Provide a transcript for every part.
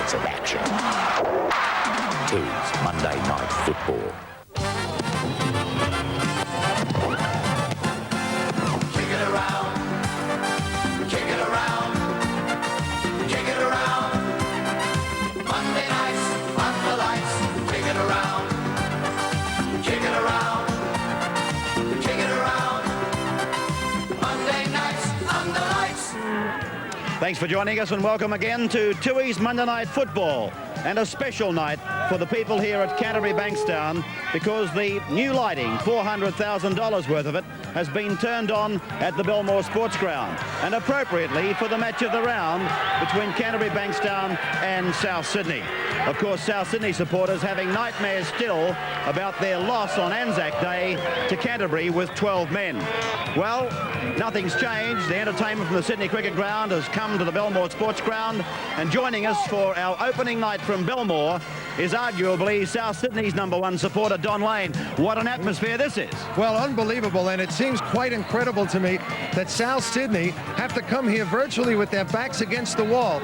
minutes of action. T's Monday Night Football. Kick it around, kick it around, kick it around. Monday nights, under lights, kick it around, kick it around, kick it around. Monday nights, under lights. Thanks for joining us and welcome again to Tooheys Monday Night Football, and a special night for the people here at Canterbury Bankstown because the new lighting, $400,000 worth of it, has been turned on at the Belmore Sports Ground, and appropriately for the match of the round between Canterbury Bankstown and South Sydney. Of course, South Sydney supporters having nightmares still about their loss on Anzac Day to Canterbury with 12 men. Well, nothing's changed. The entertainment from the Sydney Cricket Ground has come to the Belmore Sports Ground, and joining us for our opening night from Belmore is arguably South Sydney's #1 supporter, Don Lane. What an atmosphere this is. Well, unbelievable, and it seems quite incredible to me that South Sydney have to come here virtually with their backs against the wall.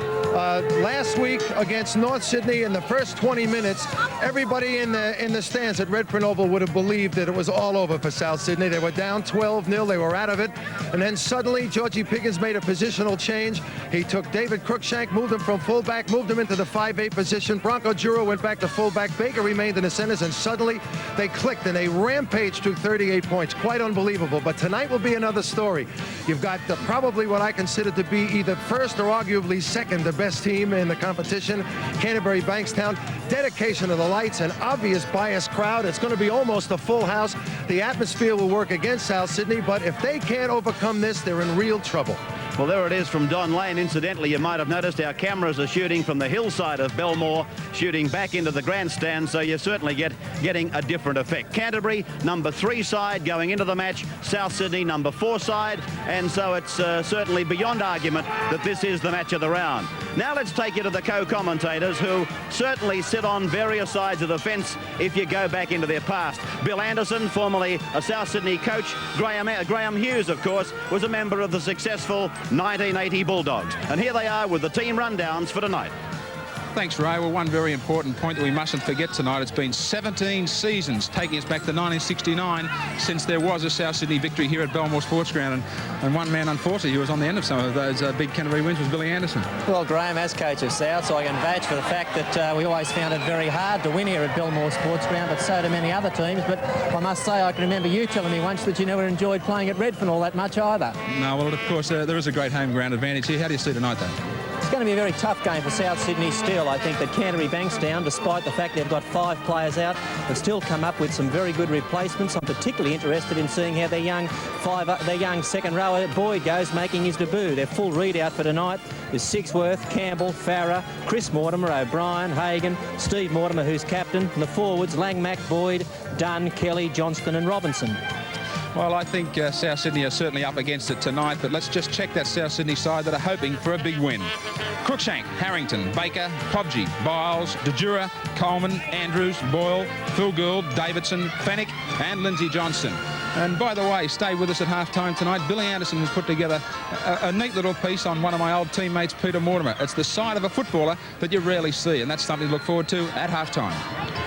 Last week against North Sydney, in the first 20 minutes, everybody in the stands at Redfern Oval would have believed that it was all over for South Sydney. They were down 12-0, they were out of it, and then suddenly Georgie Piggins made a positional change. He took David Cruikshank, moved him from fullback, moved him into the 5'8" position. Bronco Juro went back to fullback. Baker remained in the centers, and suddenly they clicked and they rampaged to 38 points. Quite unbelievable. But tonight will be another story. You've got probably what I consider to be either first or arguably second the best team in the competition, Canterbury Bankstown. Dedication to the lights, an obvious biased crowd. It's going to be almost a full house. The atmosphere will work against South Sydney, but if they can't overcome this, they're in real trouble. Well, there it is from Don Lane. Incidentally, you might have noticed our cameras are shooting from the hillside of Belmore, shooting back into the grandstand, so you're certainly getting a different effect. Canterbury, #3 side going into the match, South Sydney, #4 side, and so it's certainly beyond argument that this is the match of the round. Now let's take you to the co-commentators who certainly sit on various sides of the fence if you go back into their past. Bill Anderson, formerly a South Sydney coach. Graham Hughes, of course, was a member of the successful 1980 Bulldogs. And here they are with the team rundowns for tonight. Thanks, Ray. Well, one very important point that we mustn't forget tonight. It's been 17 seasons, taking us back to 1969, since there was a South Sydney victory here at Belmore Sports Ground. And one man, unfortunately, who was on the end of some of those big Canterbury wins was Billy Anderson. Well, Graham, as coach of South, so I can vouch for the fact that we always found it very hard to win here at Belmore Sports Ground, but so do many other teams. But I must say, I can remember you telling me once that you never enjoyed playing at Redfern all that much either. No, well, of course, there is a great home ground advantage here. How do you see tonight, though? It's going to be a very tough game for South Sydney still. I think that Canterbury Bankstown, despite the fact they've got 5 players out, have still come up with some very good replacements. I'm particularly interested in seeing how their young second rower Boyd goes, making his debut. Their full readout for tonight is Sixworth, Campbell, Farah, Chris Mortimer, O'Brien, Hagan, Steve Mortimer, who's captain, and the forwards Langmack, Boyd, Dunn, Kelly, Johnston and Robinson. Well, I think South Sydney are certainly up against it tonight, but let's just check that South Sydney side that are hoping for a big win. Cruikshank, Harrington, Baker, Pobji, Biles, DeJura, Coleman, Andrews, Boyle, Phil Gould, Davidson, Fennick and Lindsay Johnston. And by the way, stay with us at half-time tonight. Billy Anderson has put together a neat little piece on one of my old teammates, Peter Mortimer. It's the side of a footballer that you rarely see, and that's something to look forward to at half-time.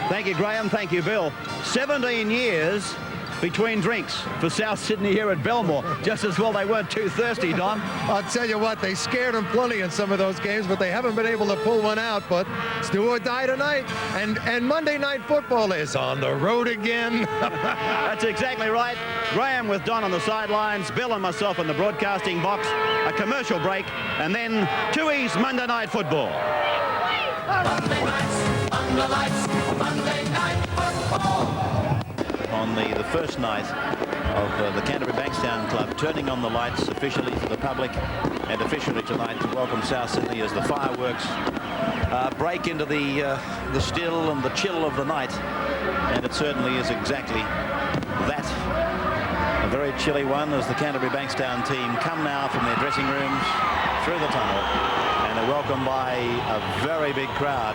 Thank you, Graham. Thank you, Bill. 17 years between drinks for South Sydney here at Belmore. Just as well they weren't too thirsty, Don. I'll tell you what, they scared them plenty in some of those games, but they haven't been able to pull one out. But it's do or die tonight. And Monday Night Football is on the road again. That's exactly right. Graham with Don on the sidelines, Bill and myself in the broadcasting box, a commercial break, and then Tooheys Monday Night Football. Monday nights, under lights, Monday Night Football. On the first night of the Canterbury Bankstown Club, turning on the lights officially for the public and officially tonight to welcome South Sydney as the fireworks break into the still and the chill of the night. And it certainly is exactly that. A very chilly one as the Canterbury Bankstown team come now from their dressing rooms through the tunnel and are welcomed by a very big crowd.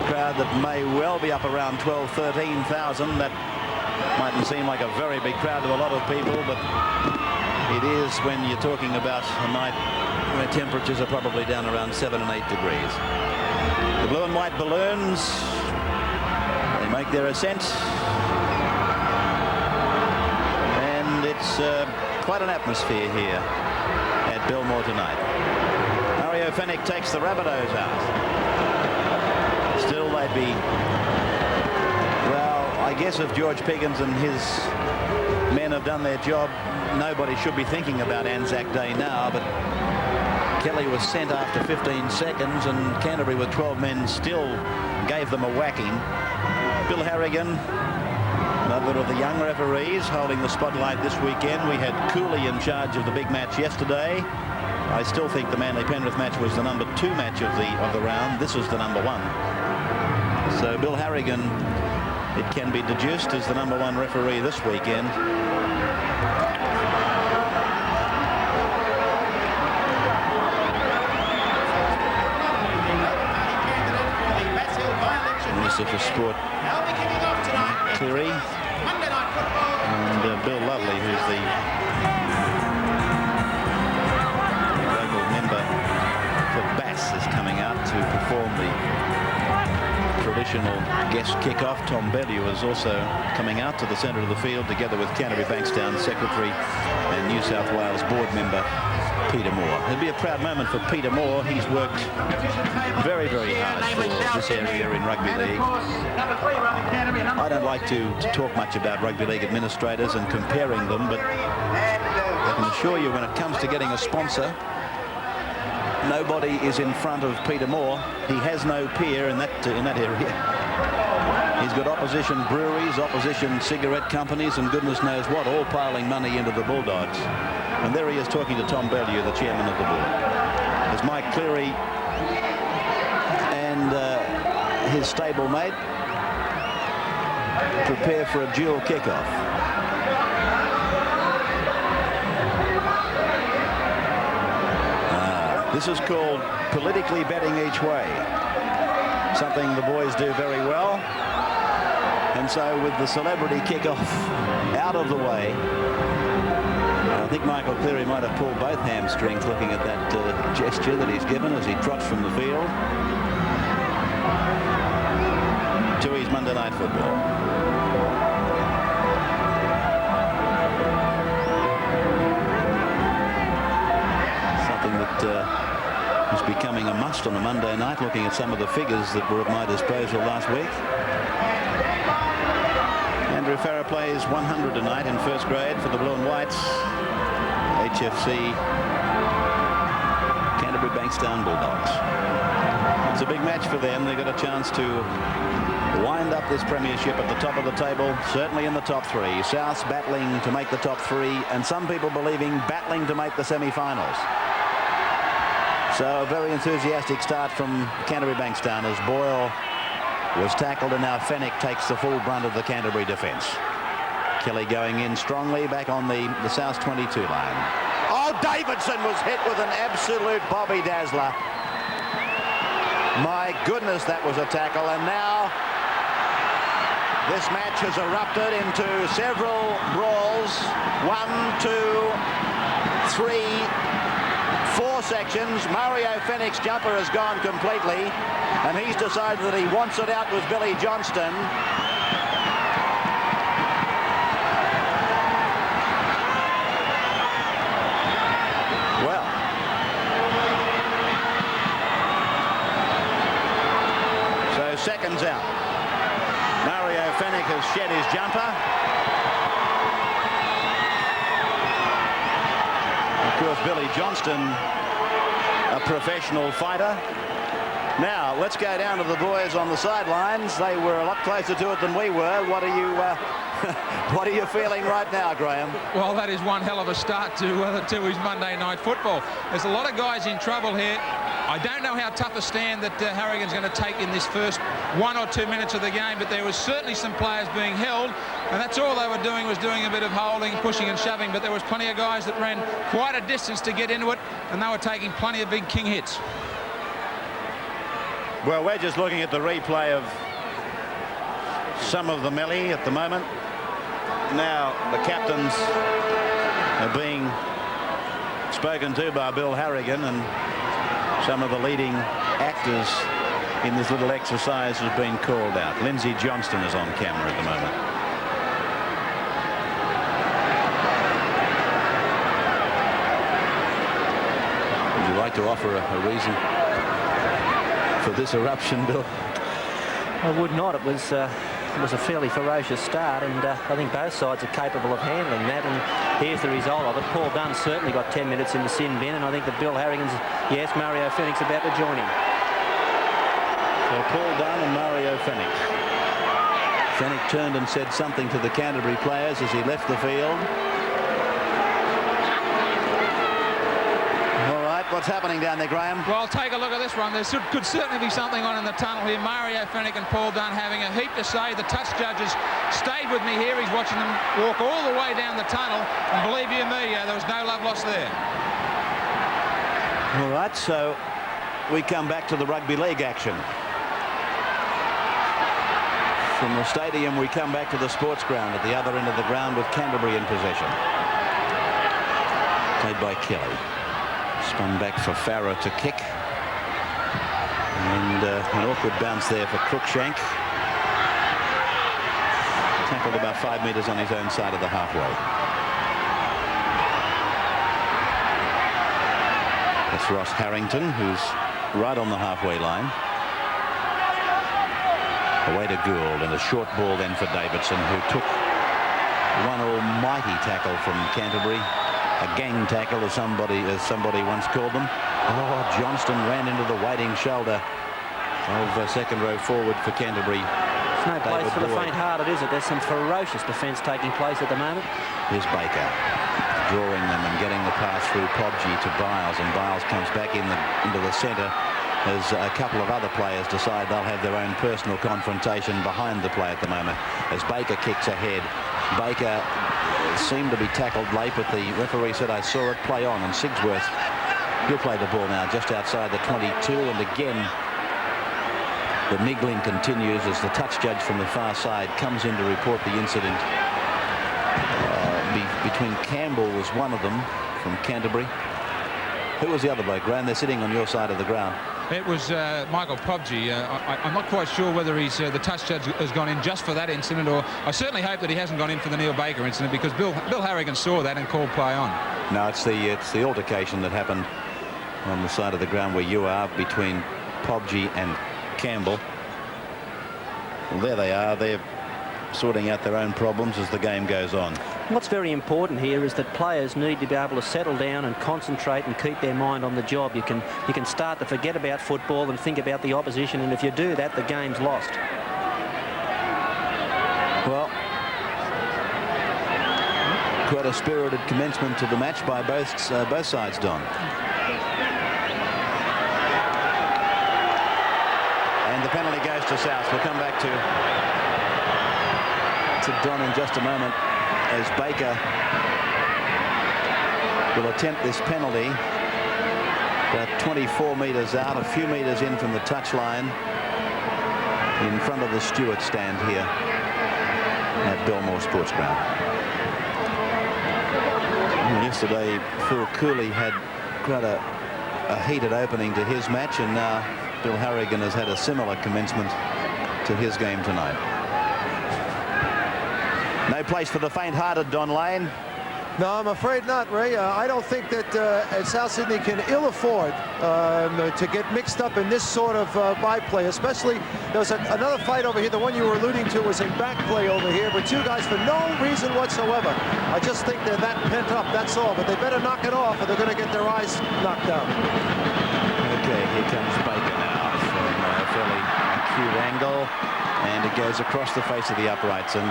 Crowd that may well be up around 12, 13,000. That mightn't seem like a very big crowd to a lot of people, but it is when you're talking about a night where temperatures are probably down around 7 and 8 degrees. The blue and white balloons, they make their ascent. And it's quite an atmosphere here at Belmore tonight. Mario Fenech takes the Rabbitohs out. Still they'd be, well, I guess if George Piggins and his men have done their job, nobody should be thinking about Anzac Day now, but Kelly was sent after 15 seconds and Canterbury with 12 men still gave them a whacking. Bill Harrigan, another of the young referees, holding the spotlight this weekend. We had Cooley in charge of the big match yesterday. I still think the Manly Penrith match was the number 2 match of the round. This was the number 1. So Bill Harrigan, it can be deduced, as the number 1 referee this weekend. Minister for Sport Cleary and Bill Lovely, who's the local member for Bass, is coming out to perform the traditional guest kick-off. Tom Bellew is also coming out to the centre of the field together with Canterbury Bankstown Secretary and New South Wales board member Peter Moore. It'll be a proud moment for Peter Moore. He's worked very, very hard for this area in rugby league. I don't like to talk much about rugby league administrators and comparing them, but I can assure you when it comes to getting a sponsor, nobody is in front of Peter Moore. He has no peer in that area. He's got opposition breweries, opposition cigarette companies, and goodness knows what, all piling money into the Bulldogs. And there he is talking to Tom Bellew, the chairman of the board. As Mike Cleary and his stablemate prepare for a dual kickoff. This is called politically betting each way, something the boys do very well. And so with the celebrity kickoff out of the way, I think Michael Cleary might have pulled both hamstrings looking at that gesture that he's given as he trots from the field. Tooheys Monday Night Football. Something that is becoming a must on a Monday night, looking at some of the figures that were at my disposal last week. Andrew Farrer plays 100 tonight in first grade for the Blue and Whites. HFC Canterbury Bankstown Bulldogs. It's a big match for them. They've got a chance to wind up this premiership at the top of the table, certainly in the top 3. South's battling to make the top 3, and some people believing battling to make the semi-finals. So a very enthusiastic start from Canterbury Bankstown as Boyle was tackled, and now Fenech takes the full brunt of the Canterbury defence. Kelly going in strongly back on the South 22 line. Oh, Davidson was hit with an absolute Bobby Dazzler. My goodness, that was a tackle. And now this match has erupted into several brawls. 1, 2, 3, 4 sections. Mario Fenech's jumper has gone completely, and he's decided that he wants it out with Billy Johnston. Well, so seconds out. Mario Fenech has shed his jumper. Of course, Billy Johnston, a professional fighter. Now, let's go down to the boys on the sidelines. They were a lot closer to it than we were. What are you what are you feeling right now, Graham? Well, that is one hell of a start to the Tooheys Monday Night Football. There's a lot of guys in trouble here. I don't know how tough a stand that Harrigan's going to take in this first 1 or 2 minutes of the game, but there was certainly some players being held, and that's all they were doing, was doing a bit of holding, pushing and shoving, but there was plenty of guys that ran quite a distance to get into it, and they were taking plenty of big king hits. Well, we're just looking at the replay of some of the melee at the moment. Now the captains are being spoken to by Bill Harrigan, and some of the leading actors in this little exercise has been called out. Lindsey Johnston is on camera at the moment. Would you like to offer a reason for this eruption, Bill? I would not. It was a fairly ferocious start, and I think both sides are capable of handling that, and here's the result of it. Paul Dunn certainly got 10 minutes in the sin bin, and I think that Bill Harrigan's, yes, Mario Fenech about to join him. So Paul Dunn and Mario Fenech. Fenech turned and said something to the Canterbury players as he left the field. All right, what's happening down there, Graham? Well, take a look at this one. There could certainly be something on in the tunnel here. Mario Fenech and Paul Dunn having a heap to say. The touch judges stayed with me here. He's watching them walk all the way down the tunnel. And believe you me, there was no love lost there. All right, so we come back to the rugby league action. From the stadium, we come back to the sports ground at the other end of the ground with Canterbury in possession. Played by Kelly. Spun back for Farah to kick. And an awkward bounce there for Cruikshank. Tackled about 5 metres on his own side of the halfway. That's Ross Harrington, who's right on the halfway line. Away to Gould, and a short ball then for Davidson, who took one almighty tackle from Canterbury. A gang tackle, as somebody once called them. Oh, Johnston ran into the waiting shoulder of second row forward for Canterbury. There's no place for the faint-hearted, is it? There's some ferocious defence taking place at the moment. Here's Baker drawing them and getting the pass through Podgy to Biles, and Biles comes back into the centre as a couple of other players decide they'll have their own personal confrontation behind the play at the moment as Baker kicks ahead. Baker seemed to be tackled late, but the referee said, I saw it, play on, and Sigsworth, he'll play the ball now just outside the 22, and again the niggling continues as the touch judge from the far side comes in to report the incident. Between Campbell was one of them from Canterbury. Who was the other bloke, Graham? They're sitting on your side of the ground. It was Michael Podgy. I'm not quite sure whether the touch judge has gone in just for that incident, or I certainly hope that he hasn't gone in for the Neil Baker incident, because Bill Harrigan saw that and called play on. No, it's the altercation that happened on the side of the ground where you are between Podgy and Campbell. Well, there they are. They're sorting out their own problems as the game goes on. What's very important here is that players need to be able to settle down and concentrate and keep their mind on the job. You can start to forget about football and think about the opposition, and if you do that, the game's lost. Well, quite a spirited commencement to the match by both sides, Don. And the penalty goes to South. We'll come back to Don in just a moment, as Baker will attempt this penalty about 24 metres out, a few metres in from the touchline, in front of the Stewart stand here at Belmore Sports Ground. And yesterday, Phil Cooley had quite a heated opening to his match, and now Bill Harrigan has had a similar commencement to his game tonight. No place for the faint-hearted, Don Lane. No, I'm afraid not, Ray. I don't think that South Sydney can ill afford to get mixed up in this sort of byplay, especially there was another fight over here. The one you were alluding to was a back play over here, but two guys for no reason whatsoever. I just think they're that pent up, that's all. But they better knock it off or they're going to get their eyes knocked out. Okay, here comes Baker now from a fairly acute angle, and it goes across the face of the uprights, and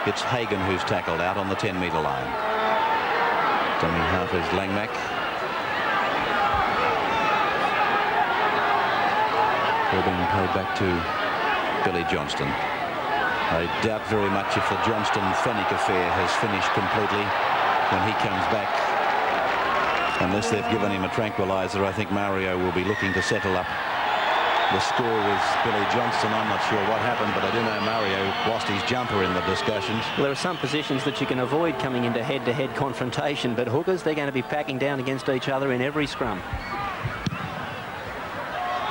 it's Hagan who's tackled out on the 10-metre line. Dummy half is Langmack. Ball being played back to Billy Johnston. I doubt very much if the Johnston-Fenech affair has finished completely when he comes back. Unless they've given him a tranquilizer, I think Mario will be looking to settle up the score with Billy Johnston. I'm not sure what happened, but I do know Mario lost his jumper in the discussions. Well, there are some positions that you can avoid coming into head-to-head confrontation, but hookers, they're going to be packing down against each other in every scrum.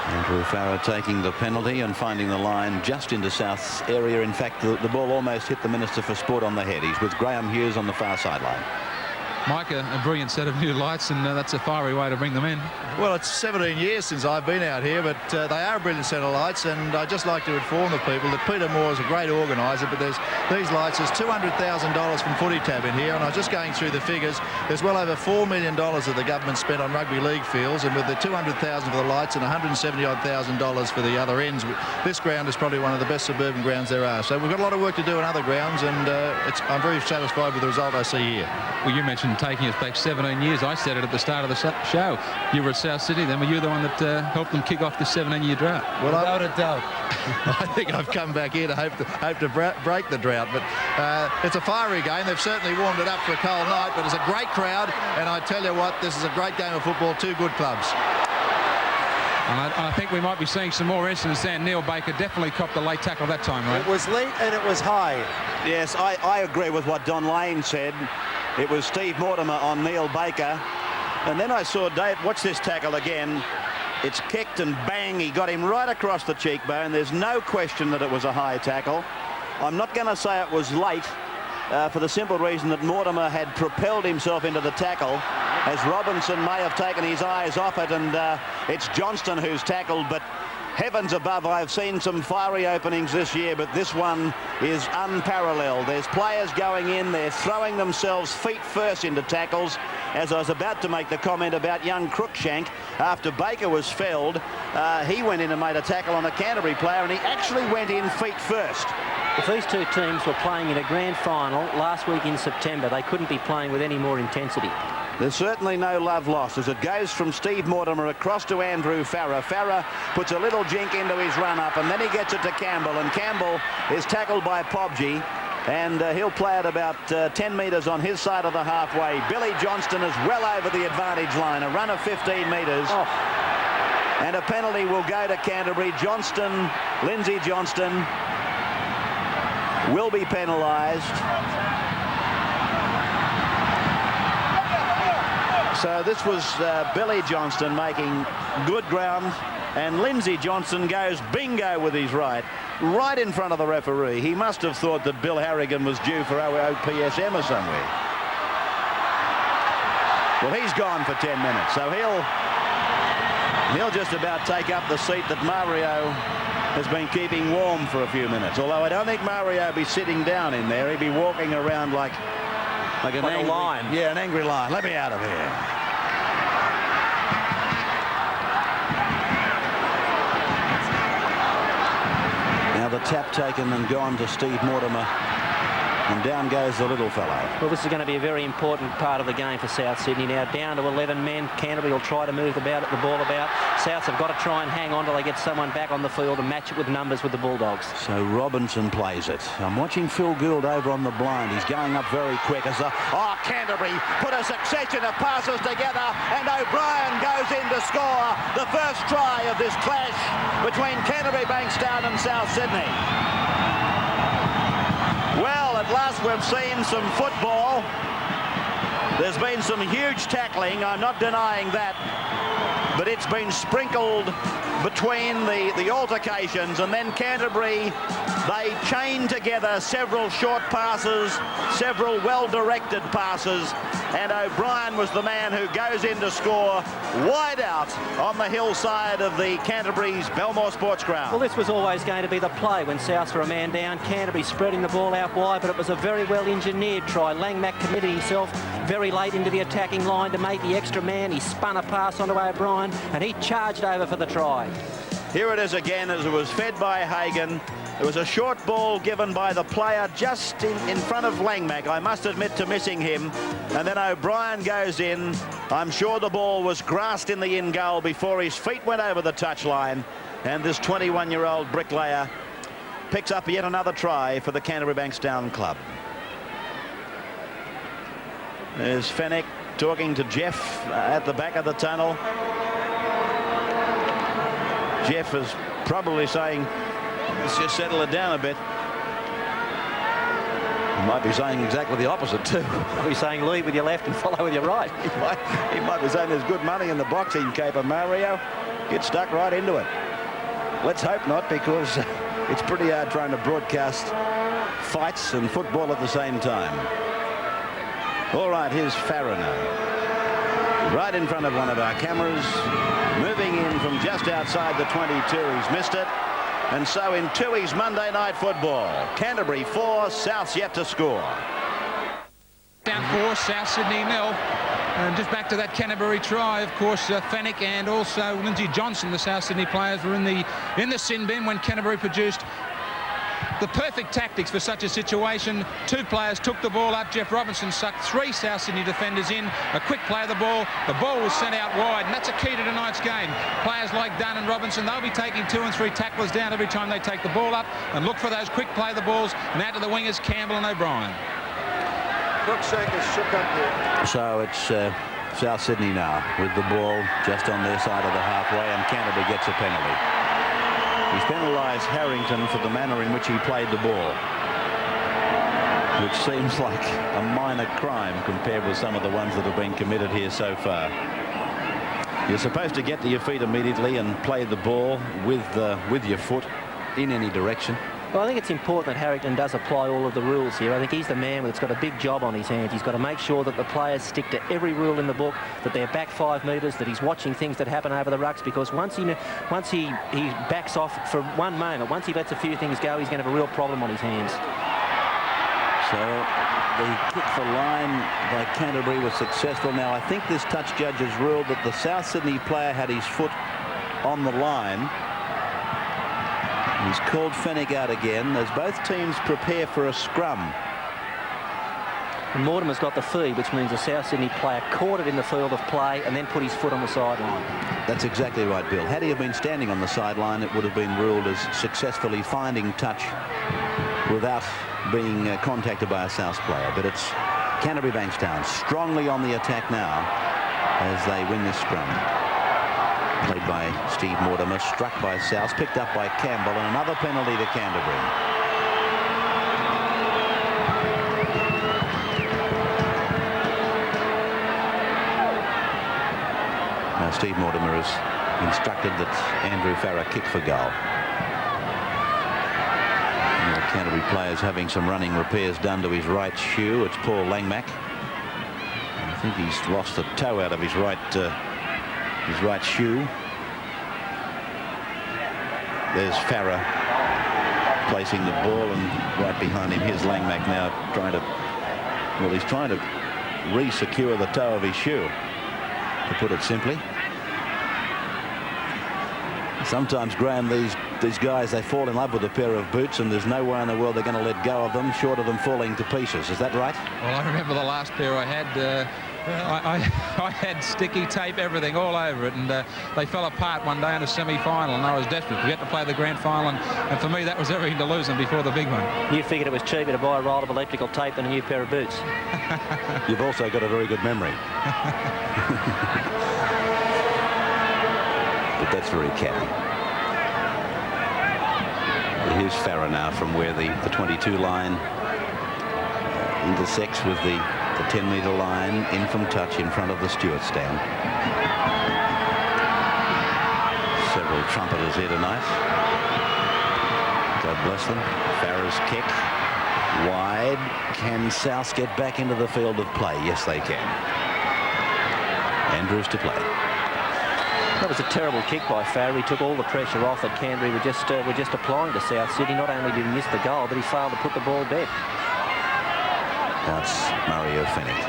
Andrew Farrar taking the penalty and finding the line just into South's area. In fact, the ball almost hit the Minister for Sport on the head. He's with Graham Hughes on the far sideline. Mike, a brilliant set of new lights, and that's a fiery way to bring them in. Well, it's 17 years since I've been out here, but they are a brilliant set of lights, and I'd just like to inform the people that Peter Moore is a great organiser, but there's these lights, there's $200,000 from Footy Tab in here, and I was just going through the figures. There's well over $4 million that the government spent on rugby league fields, and with the $200,000 for the lights and $170,000 for the other ends, this ground is probably one of the best suburban grounds there are. So we've got a lot of work to do in other grounds, and I'm very satisfied with the result I see here. Well, you mentioned taking us back 17 years. I said it at the start of the show. You were at South Sydney then. Were you the one that helped them kick off the 17-year drought? Well, without a doubt. I think I've come back here to hope to break the drought. But it's a fiery game. They've certainly warmed it up for a cold night. But it's a great crowd. And I tell you what, this is a great game of football. Two good clubs. And I think we might be seeing some more incidents there. Neil Baker definitely copped the late tackle that time, right? It was late and it was high. Yes, I agree with what Don Lane said. It was Steve Mortimer on Neil Baker. And then I saw Dave, watch this tackle again. It's kicked and bang, he got him right across the cheekbone. There's no question that it was a high tackle. I'm not going to say it was late for the simple reason that Mortimer had propelled himself into the tackle, as Robinson may have taken his eyes off it, and it's Johnston who's tackled. But heavens above, I've seen some fiery openings this year, but this one is unparalleled. There's players going in, they're throwing themselves feet first into tackles. As I was about to make the comment about young Cruikshank, after Baker was felled, he went in and made a tackle on a Canterbury player, and he actually went in feet first. If these two teams were playing in a grand final last week in September, they couldn't be playing with any more intensity. There's certainly no love lost as it goes from Steve Mortimer across to Andrew Farrar. Farrar puts a little jink into his run-up, and then he gets it to Campbell, and Campbell is tackled by Pobji, and he'll play it about 10 metres on his side of the halfway. Billy Johnston is well over the advantage line, a run of 15 metres. Oh. And a penalty will go to Canterbury. Johnston, Lindsay Johnston, will be penalised. So this was Billy Johnston making good ground, and Lindsay Johnston goes bingo with his right in front of the referee. He must have thought that Bill Harrigan was due for OPSM or somewhere. Well, he's gone for 10 minutes, so he'll just about take up the seat that Mario has been keeping warm for a few minutes. Although I don't think Mario will be sitting down in there. He'll be walking around like an angry lion. Yeah, an angry lion. Let me out of here. Now the tap taken and gone to Steve Mortimer. And down goes the little fellow. Well, this is going to be a very important part of the game for South Sydney. Now down to 11 men. Canterbury will try to move the ball about. Souths have got to try and hang on till they get someone back on the field and match it with numbers with the Bulldogs. So Robinson plays it. I'm watching Phil Gould over on the blind. He's going up very quick as Canterbury put a succession of passes together, and O'Brien goes in to score the first try of this clash between Canterbury Bankstown and South Sydney. Well, at last we've seen some football. There's been some huge tackling, I'm not denying that, but it's been sprinkled between the altercations, and then Canterbury, they chained together several short passes, several well-directed passes, and O'Brien was the man who goes in to score wide out on the hillside of the Canterbury's Belmore Sports Ground. Well, this was always going to be the play when Souths were a man down. Canterbury spreading the ball out wide, but it was a very well-engineered try. Langmack committed himself very late into the attacking line to make the extra man. He spun a pass onto O'Brien, and he charged over for the try. Here it is again as it was fed by Hagan. It was a short ball given by the player just in front of Langmack, I must admit to missing him. And then O'Brien goes in. I'm sure the ball was grasped in the in goal before his feet went over the touchline. And this 21-year-old bricklayer picks up yet another try for the Canterbury Bankstown club. There's Fennick talking to Jeff at the back of the tunnel. Jeff is probably saying, let's just settle it down a bit. He might be saying exactly the opposite too. He's saying lead with your left and follow with your right. He might be saying there's good money in the boxing caper, Mario. Get stuck right into it. Let's hope not, because it's pretty hard trying to broadcast fights and football at the same time. All right, here's Farah now. Right in front of one of our cameras. Moving in from just outside the 22. He's missed it. And so in Tooheys Monday Night Football, Canterbury 4, South's yet to score. Down 4, South Sydney 0. And just back to that Canterbury try, of course, Fennick and also Lindsay Johnson, the South Sydney players, were in the sin bin when Canterbury produced the perfect tactics for such a situation. 2 players took the ball up. Jeff Robinson sucked 3 South Sydney defenders in. A quick play of the ball. The ball was sent out wide, and that's a key to tonight's game. Players like Dunn and Robinson, they'll be taking 2 and 3 tacklers down every time they take the ball up, and look for those quick play of the balls. And out to the wingers, Campbell and O'Brien. Cruikshank is shook up here. So it's South Sydney now with the ball just on their side of the halfway, and Canterbury gets a penalty. He's penalised Harrington for the manner in which he played the ball, which seems like a minor crime compared with some of the ones that have been committed here so far. You're supposed to get to your feet immediately and play the ball with your foot in any direction. Well, I think it's important that Harrington does apply all of the rules here. I think he's the man that's got a big job on his hands. He's got to make sure that the players stick to every rule in the book, that they're back 5 metres, that he's watching things that happen over the rucks, because once he backs off for one moment, once he lets a few things go, he's going to have a real problem on his hands. So the kick for line by Canterbury was successful. Now, I think this touch judge has ruled that the South Sydney player had his foot on the line. He's called Fennick out again as both teams prepare for a scrum. And Mortimer's got the feed, which means the South Sydney player caught it in the field of play and then put his foot on the sideline. That's exactly right, Bill. Had he have been standing on the sideline, it would have been ruled as successfully finding touch without being contacted by a South player. But it's Canterbury Bankstown strongly on the attack now as they win this scrum. Played by Steve Mortimer, struck by South, picked up by Campbell, and another penalty to Canterbury. Now Steve Mortimer has instructed that Andrew Farah kick for goal. And the Canterbury players having some running repairs done to his right shoe. It's Paul Langmack. I think he's lost a toe out of his right shoe. There's Farah placing the ball, and right behind him, here's Langmack now trying to re-secure the toe of his shoe, to put it simply. Sometimes, Graham, these guys, they fall in love with a pair of boots, and there's no way in the world they're going to let go of them short of them falling to pieces. Is that right? Well, I remember the last pair I had. I had sticky tape, everything all over it, and they fell apart one day in a semi-final, and I was desperate to get to play the grand final, and for me that was everything to lose them before the big one. You figured it was cheaper to buy a roll of electrical tape than a new pair of boots. You've also got a very good memory. But that's very catty. Here's Farah now from where the 22 line intersects with the 10-metre line, in from touch in front of the Stewart stand. Several trumpeters here tonight. God bless them. Farah's kick wide. Can South get back into the field of play? Yes, they can. Andrews to play. That was a terrible kick by Farah. He took all the pressure off that Canterbury were just applying to South Sydney. Not only did he miss the goal, but he failed to put the ball dead. That's Mario Fennick.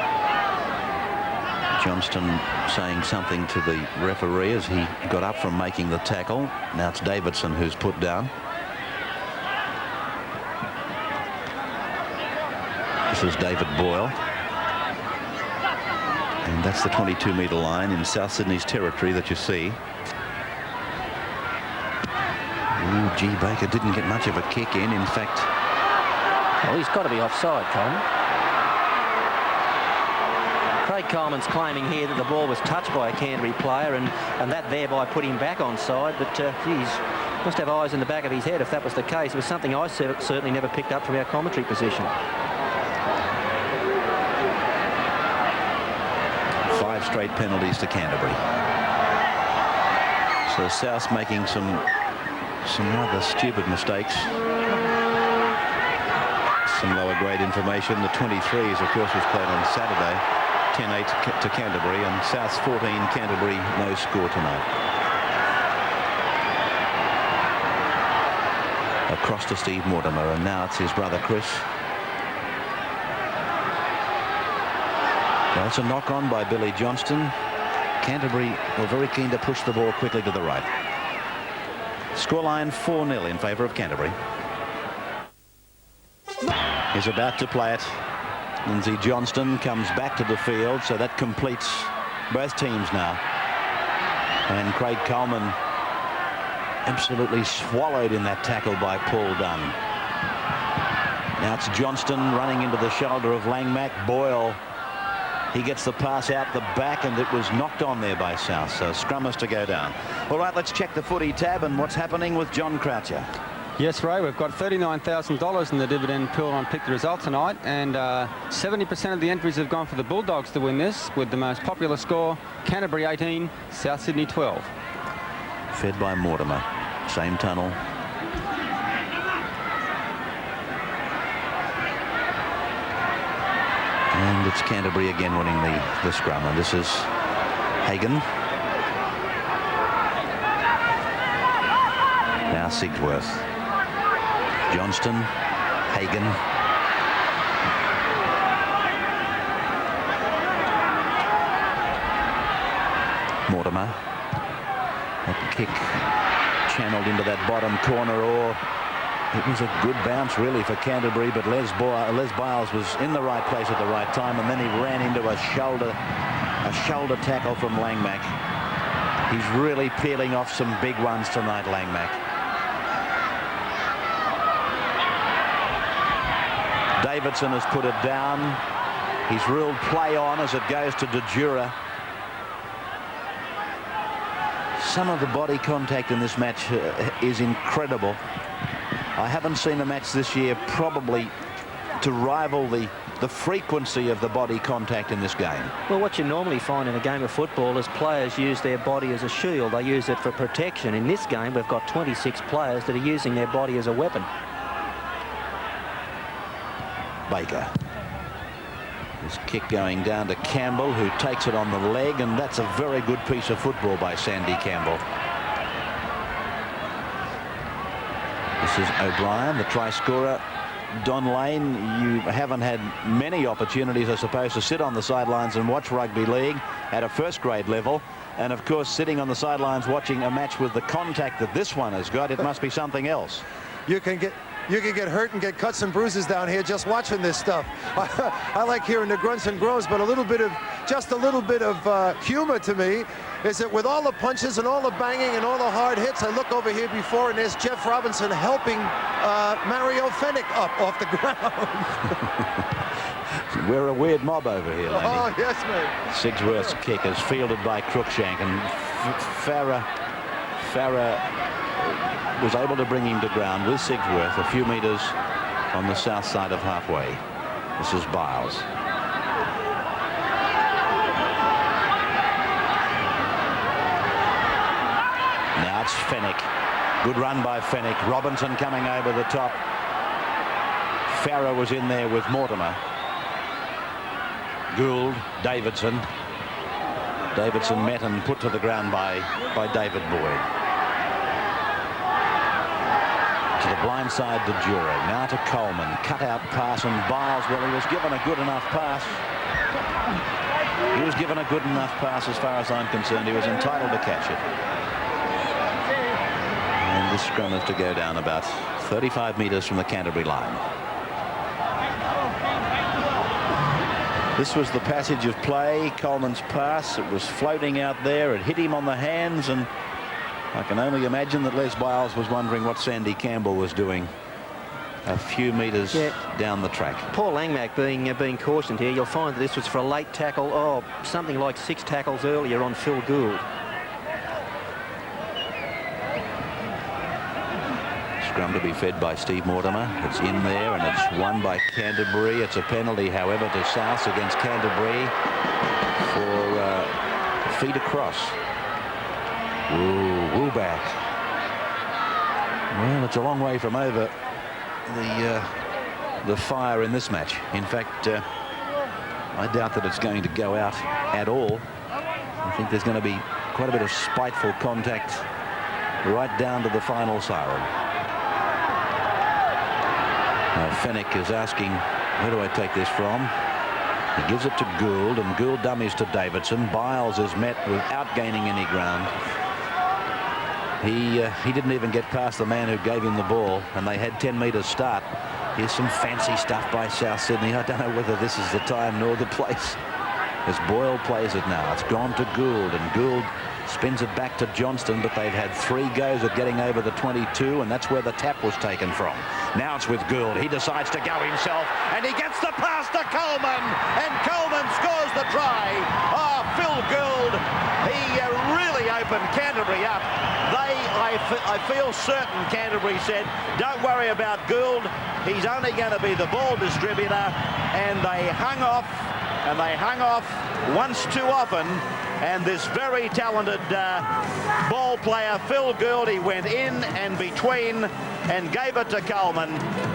Johnston saying something to the referee as he got up from making the tackle. Now it's Davidson who's put down. This is David Boyle. And that's the 22-metre line in South Sydney's territory that you see. Ooh, G. Baker didn't get much of a kick in. In fact... Well, he's got to be offside, Colin. Craig Coleman's claiming here that the ball was touched by a Canterbury player and that thereby put him back on side, but geez, must have eyes in the back of his head if that was the case. It was something I certainly never picked up from our commentary position. 5 straight penalties to Canterbury. So South making some rather stupid mistakes. Some lower grade information. The 23s, of course, was played on Saturday. 10-8 to Canterbury, and South's 14, Canterbury no score tonight. Across to Steve Mortimer, and now it's his brother Chris. That's a knock on by Billy Johnston. Canterbury were very keen to push the ball quickly to the right. Scoreline 4-0 in favour of Canterbury. He's about to play it. Lindsay Johnston comes back to the field, so that completes both teams now. And Craig Coleman absolutely swallowed in that tackle by Paul Dunn. Now it's Johnston running into the shoulder of Langmack. Boyle, he gets the pass out the back, and it was knocked on there by South, so scrum has to go down. All right, let's check the footy tab and what's happening with John Croucher. Yes, Ray, we've got $39,000 in the dividend pool on Pick the Result tonight, and 70% of the entries have gone for the Bulldogs to win this, with the most popular score, Canterbury 18, South Sydney 12. Fed by Mortimer. Same tunnel. And it's Canterbury again winning the scrum, and this is Hagan. Now Sigsworth. Johnston, Hagan. Mortimer. That kick channeled into that bottom corner, or it was a good bounce really for Canterbury, but Les Biles was in the right place at the right time, and then he ran into a shoulder tackle from Langmack. He's really peeling off some big ones tonight, Langmack. Davidson has put it down. He's ruled play on as it goes to DeJura. Some of the body contact in this match is incredible. I haven't seen a match this year probably to rival the frequency of the body contact in this game. Well, what you normally find in a game of football is players use their body as a shield. They use it for protection. In this game, we've got 26 players that are using their body as a weapon. Baker. His kick going down to Campbell, who takes it on the leg, and that's a very good piece of football by Sandy Campbell. This is O'Brien, the try scorer. Don Lane, you haven't had many opportunities, I suppose, to sit on the sidelines and watch rugby league at a first grade level. And of course, sitting on the sidelines watching a match with the contact that this one has got, it must be something else. You can get hurt and get cuts and bruises down here just watching this stuff. I like hearing the grunts and groans, but just a little bit of humor to me is that with all the punches and all the banging and all the hard hits, I look over here before and there's Jeff Robinson helping Mario Fennick up off the ground. We're a weird mob over here, Laney. Oh, yes, mate. Sigsworth's kick is fielded by Cruikshank, and Farah was able to bring him to ground with Sigsworth a few metres on the south side of halfway. This is Biles. Now it's Fennick. Good run by Fennick. Robinson coming over the top. Farah was in there with Mortimer. Gould, Davidson. Davidson met and put to the ground by David Boyd. To the blind side to Jura. Now to Coleman. Cut out pass, and Biles, well, he was given a good enough pass. He was given a good enough pass as far as I'm concerned. He was entitled to catch it. And this scrum is to go down about 35 metres from the Canterbury line. This was the passage of play. Coleman's pass. It was floating out there. It hit him on the hands, and I can only imagine that Les Biles was wondering what Sandy Campbell was doing a few metres down the track. Paul Langmack being cautioned here. You'll find that this was for a late tackle. Something like 6 tackles earlier on Phil Gould. Scrum to be fed by Steve Mortimer. It's in there and it's won by Canterbury. It's a penalty, however, to South against Canterbury for feet across. Ooh, back. Well, it's a long way from over the fire in this match. In fact, I doubt that it's going to go out at all. I think there's going to be quite a bit of spiteful contact right down to the final siren. Fenwick is asking, where do I take this from? He gives it to Gould, and Gould dummies to Davidson. Biles is met without gaining any ground. He didn't even get past the man who gave him the ball, and they had 10 metres start. Here's some fancy stuff by South Sydney. I don't know whether this is the time nor the place. As Boyle plays it now, it's gone to Gould, and Gould spins it back to Johnston, but they've had 3 goes at getting over the 22, and that's where the tap was taken from. Now it's with Gould. He decides to go himself, and he gets the pass to Coleman, and Coleman scores the try. Phil Gould, he really opened Canterbury up. I feel certain Canterbury said, don't worry about Gould. He's only going to be the ball distributor, and they hung off, once too often. And this very talented ball player, Phil Gould, he went in and between and gave it to Coleman.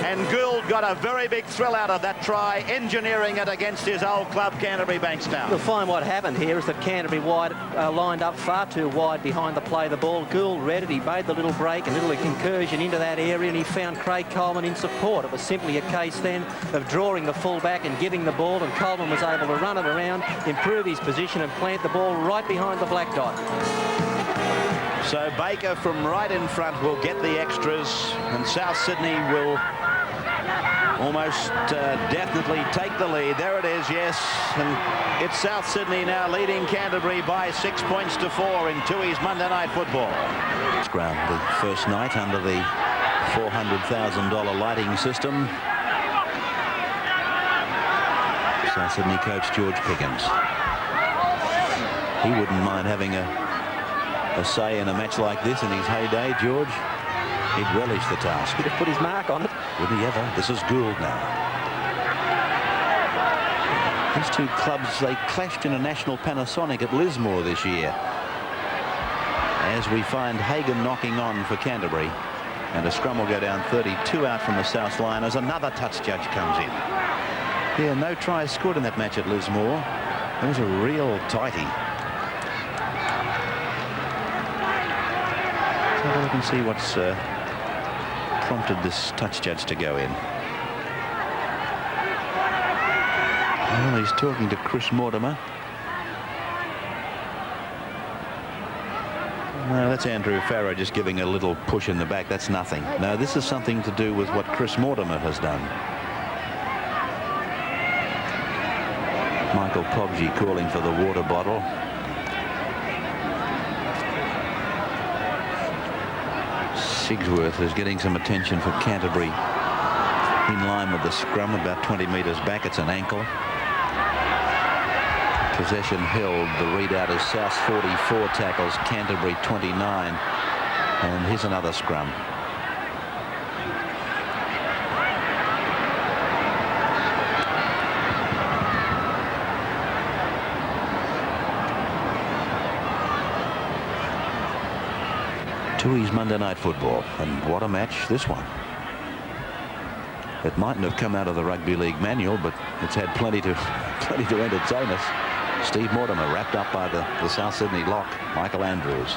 And Gould got a very big thrill out of that try, engineering it against his old club, Canterbury Bankstown. You'll find what happened here is that Canterbury lined up far too wide behind the play. The ball, Gould read it. He made the little break, a little incursion into that area, and he found Craig Coleman in support. It was simply a case then of drawing the full back and giving the ball, and Coleman was able to run it around, improve his position, and plant the ball right behind the black dot. So Baker from right in front will get the extras, and South Sydney will almost definitely take the lead. There it is, yes. And it's South Sydney now leading Canterbury by 6 points to 4 in Tui's Monday Night Football. Ground the first night under the $400,000 lighting system. South Sydney coach George Pickens. He wouldn't mind having a say in a match like this in his heyday, George. He'd relish the task. He'd have put his mark on it. Wouldn't he ever? This is Gould now. These two clubs, they clashed in a national Panasonic at Lismore this year. As we find Hagan knocking on for Canterbury. And a scrum will go down 32 out from the South line as another touch judge comes in. Yeah, no tries scored in that match at Lismore. It was a real tighty. Let's have a look and see what's prompted this touch judge to go in. Well, he's talking to Chris Mortimer. No, that's Andrew Farrow just giving a little push in the back. That's nothing. No, this is something to do with what Chris Mortimer has done. Michael Poggi calling for the water bottle. Sigsworth is getting some attention for Canterbury in line with the scrum about 20 metres back. It's an ankle. Possession held. The readout is South 44 tackles, Canterbury 29. And here's another scrum. Tui's Monday Night Football, and what a match this one. It mightn't have come out of the Rugby League manual, but it's had plenty to entertain us. Steve Mortimer wrapped up by the South Sydney lock, Michael Andrews.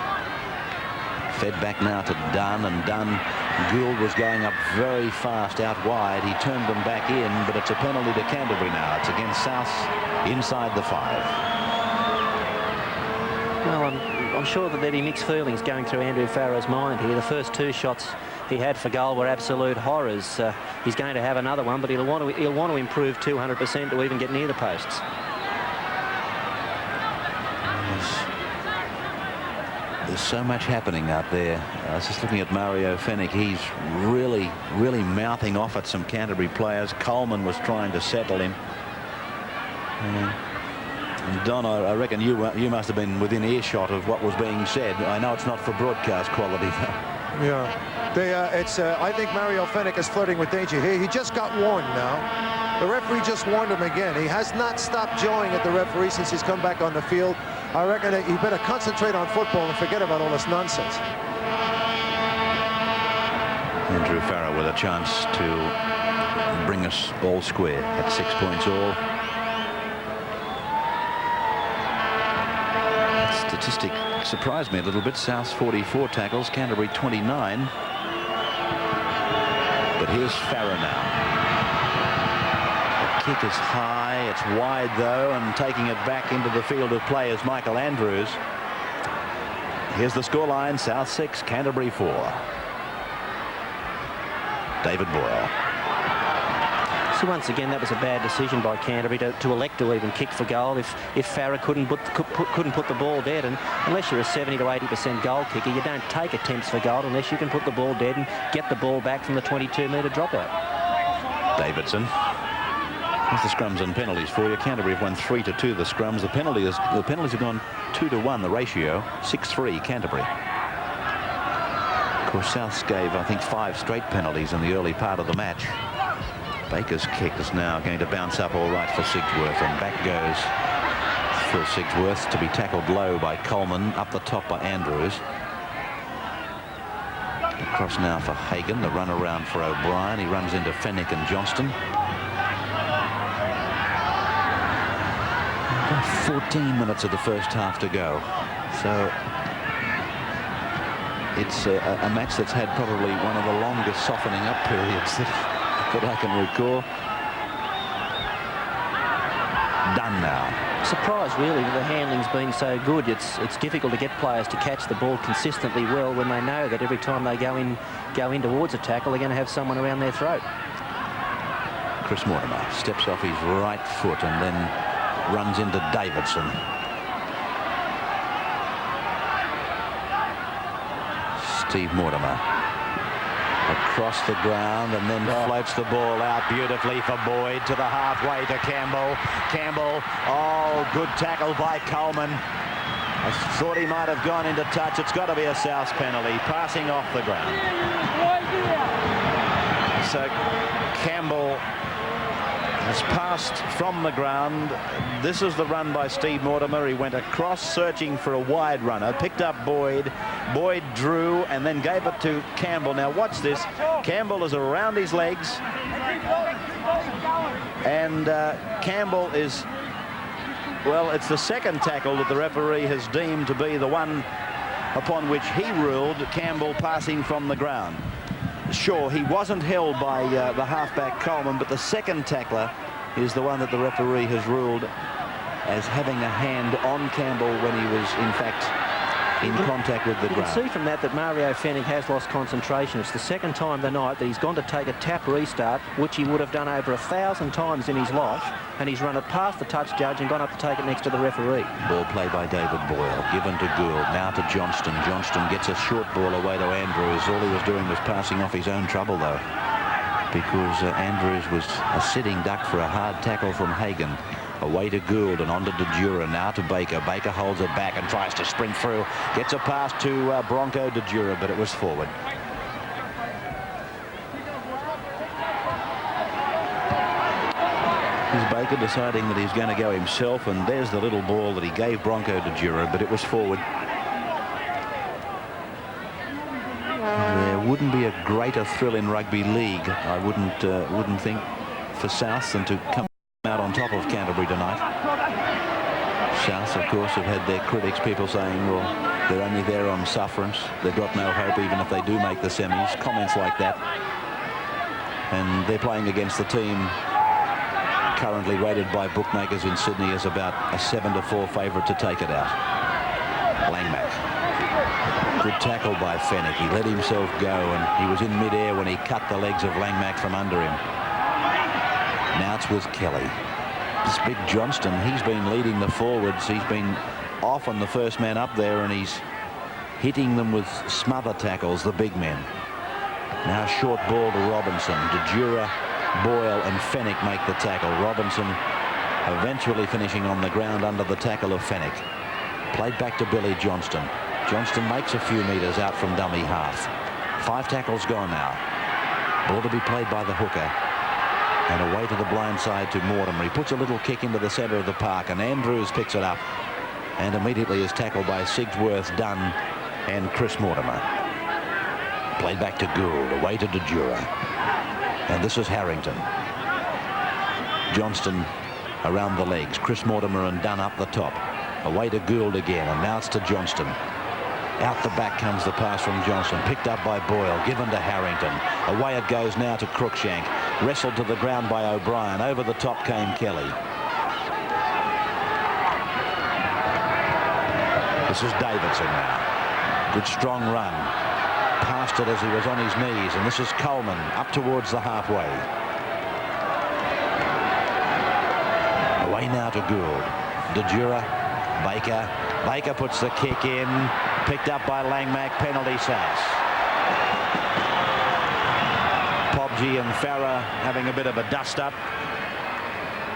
Fed back now to Dunn, and Dunn, Gould was going up very fast out wide. He turned them back in, but it's a penalty to Canterbury now. It's against South inside the 5. Well, I'm sure that there'd be mixed feelings going through Andrew Farrow's mind here. The first 2 shots he had for goal were absolute horrors. He's going to have another one, but he'll want to improve 200% to even get near the posts. There's so much happening out there. I was just looking at Mario Fenech. He's really mouthing off at some Canterbury players. Coleman was trying to settle him. And Don, I reckon you must have been within earshot of what was being said. I know it's not for broadcast quality, though. Yeah, I think Mario Fenech is flirting with danger here. He just got warned now. The referee just warned him again. He has not stopped jawing at the referee since he's come back on the field. I reckon that he better concentrate on football and forget about all this nonsense. Andrew Farrar with a chance to bring us all square at 6 points all. That statistic surprised me a little bit. South's 44 tackles, Canterbury 29. But here's Farrar now. The kick is high, it's wide though, and taking it back into the field of play is Michael Andrews. Here's the scoreline: South 6, Canterbury 4. David Boyle. So once again, that was a bad decision by Canterbury to elect to even kick for goal if Farrar couldn't put the ball dead. And unless you're a 70 to 80% goal kicker, you don't take attempts for goal unless you can put the ball dead and get the ball back from the 22-metre dropout. Davidson. Here's the scrums and penalties for you. Canterbury have won 3-2 the scrums. The penalties have gone 2-1 the ratio. 6-3 Canterbury. Of course, Souths gave, I think, 5 straight penalties in the early part of the match. Baker's kick is now going to bounce up all right for Sigsworth, and back goes Phil Sigsworth to be tackled low by Coleman, up the top by Andrews. Across now for Hagan, the run around for O'Brien. He runs into Fenech and Johnston. 14 minutes of the first half to go. So it's a match that's had probably one of the longest softening up periods that I can recall. Done now. Surprised really that the handling's been so good. It's difficult to get players to catch the ball consistently well when they know that every time they go in towards a tackle, they're going to have someone around their throat. Chris Mortimer steps off his right foot and then runs into Davidson. Steve Mortimer across the ground and then floats the ball out beautifully for Boyd to the halfway to Campbell. Campbell, oh, good tackle by Coleman. I thought he might have gone into touch. It's got to be a South penalty, passing off the ground. So Campbell has passed from the ground. This is the run by Steve Mortimer. He went across searching for a wide runner, picked up Boyd. Boyd drew and then gave it to Campbell. Now watch this. Campbell is around his legs. And Campbell is, well, it's the second tackle that the referee has deemed to be the one upon which he ruled Campbell passing from the ground. Sure, he wasn't held by the halfback Coleman, but the second tackler is the one that the referee has ruled as having a hand on Campbell when he was, in fact, in contact with the ground. You can see from that Mario Fenech has lost concentration. It's the second time tonight that he's gone to take a tap restart, which he would have done over 1,000 times in his life, and he's run it past the touch judge and gone up to take it next to the referee. Ball play by David Boyle, given to Gould, now to Johnston. Johnston gets a short ball away to Andrews. All he was doing was passing off his own trouble, though, because Andrews was a sitting duck for a hard tackle from Hagan. Away to Gould and on to DeJura, now to Baker. Baker holds it back and tries to sprint through. Gets a pass to Bronco DeJura, but it was forward. Here's Baker deciding that he's going to go himself, and there's the little ball that he gave Bronco DeJura, but it was forward. There wouldn't be a greater thrill in rugby league, I wouldn't think, for South than to come out on top of Canterbury tonight. South, of course, have had their critics, people saying, well, they're only there on sufferance. They've got no hope even if they do make the semis. Comments like that. And they're playing against the team currently rated by bookmakers in Sydney as about a 7-4 favourite to take it out. Langmack. Good tackle by Fenech. He let himself go and he was in mid-air when he cut the legs of Langmack from under him. Now it's with Kelly. This big Johnston, he's been leading the forwards. He's been often the first man up there, and hitting them with smother tackles, the big men. Now short ball to Robinson. DeJura, Boyle and Fennick make the tackle. Robinson eventually finishing on the ground under the tackle of Fennick. Played back to Billy Johnston. Johnston makes a few metres out from dummy half. 5 tackles gone now. Ball to be played by the hooker. And away to the blind side to Mortimer. He puts a little kick into the centre of the park, and Andrews picks it up and immediately is tackled by Sigsworth, Dunn and Chris Mortimer. Played back to Gould, away to DeJura. And this is Harrington. Johnston around the legs. Chris Mortimer and Dunn up the top. Away to Gould again, and now it's to Johnston. Out the back comes the pass from Johnston, picked up by Boyle, given to Harrington. Away it goes now to Cruikshank. Wrestled to the ground by O'Brien. Over the top came Kelly. This is Davidson now. Good strong run. Passed it as he was on his knees, and this is Coleman up towards the halfway. Away now to Gould. DeJura, Baker. Baker puts the kick in. Picked up by Langmack. Penalty South. Pobji and Farah having a bit of a dust-up.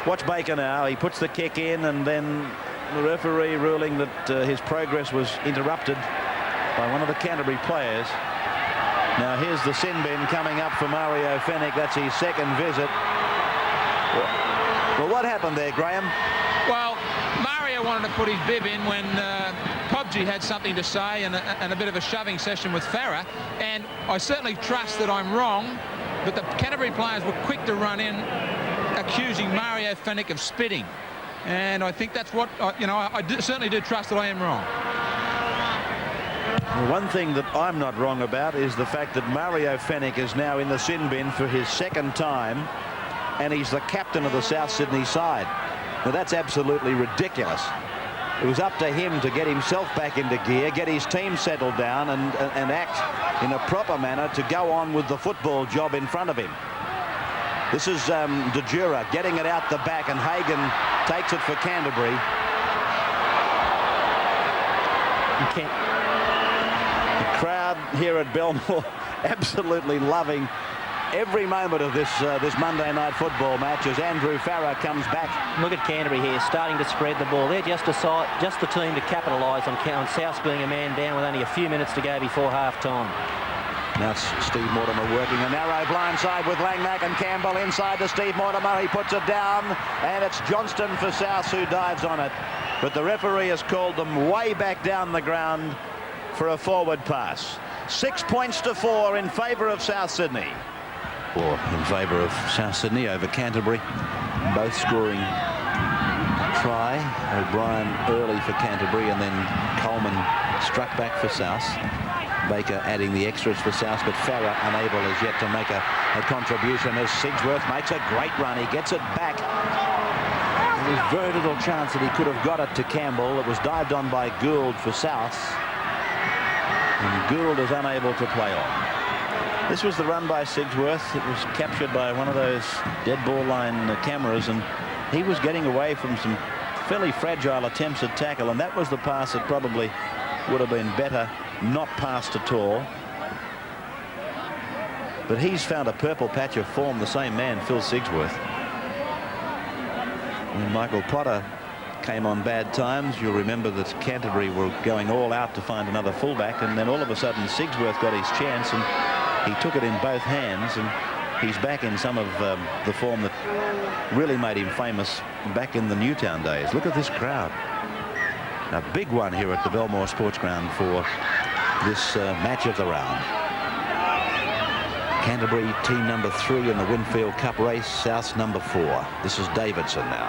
Watch Baker now. He puts the kick in, and then the referee ruling that his progress was interrupted by one of the Canterbury players. Now here's the sin bin coming up for Mario Fennick. That's his second visit. Well, what happened there, Graham? Well, Mario wanted to put his bib in when Pobji had something to say and a bit of a shoving session with Farah. And I certainly trust that I'm wrong, but the Canterbury players were quick to run in, accusing Mario Fennick of spitting. And I think that's what, I certainly do trust that I am wrong. Well, one thing that I'm not wrong about is the fact that Mario Fennick is now in the sin bin for his second time, and he's the captain of the South Sydney side. Now that's absolutely ridiculous. It was up to him to get himself back into gear, get his team settled down and act in a proper manner to go on with the football job in front of him. This is DeJura getting it out the back, and Hagan takes it for Canterbury. The crowd here at Belmore absolutely loving every moment of this Monday night football match as Andrew Farah comes back. Look at Canterbury here, starting to spread the ball. They're just the team to capitalise on South being a man down with only a few minutes to go before half-time. Now it's Steve Mortimer working a narrow blind side with Langmack and Campbell inside to Steve Mortimer. He puts it down, and it's Johnston for South who dives on it. But the referee has called them way back down the ground for a forward pass. 6 points to 4 in favour of South Sydney. Or in favour of South Sydney over Canterbury. Both scoring try. O'Brien early for Canterbury, and then Coleman struck back for South. Baker adding the extras for South, but Farah unable as yet to make a contribution as Sigsworth makes a great run. He gets it back. There was very little chance that he could have got it to Campbell. It was dived on by Gould for South, and Gould is unable to play on. This was the run by Sigsworth. It was captured by one of those dead ball line cameras, and he was getting away from some fairly fragile attempts at tackle, and that was the pass that probably would have been better not passed at all. But he's found a purple patch of form, the same man, Phil Sigsworth. When Michael Potter came on bad times, you'll remember that Canterbury were going all out to find another fullback, and then all of a sudden Sigsworth got his chance and he took it in both hands, and he's back in some of the form that really made him famous back in the Newtown days. Look at this crowd. A big one here at the Belmore Sports Ground for this match of the round. Canterbury team number 3 in the Winfield Cup race, South's number 4. This is Davidson now.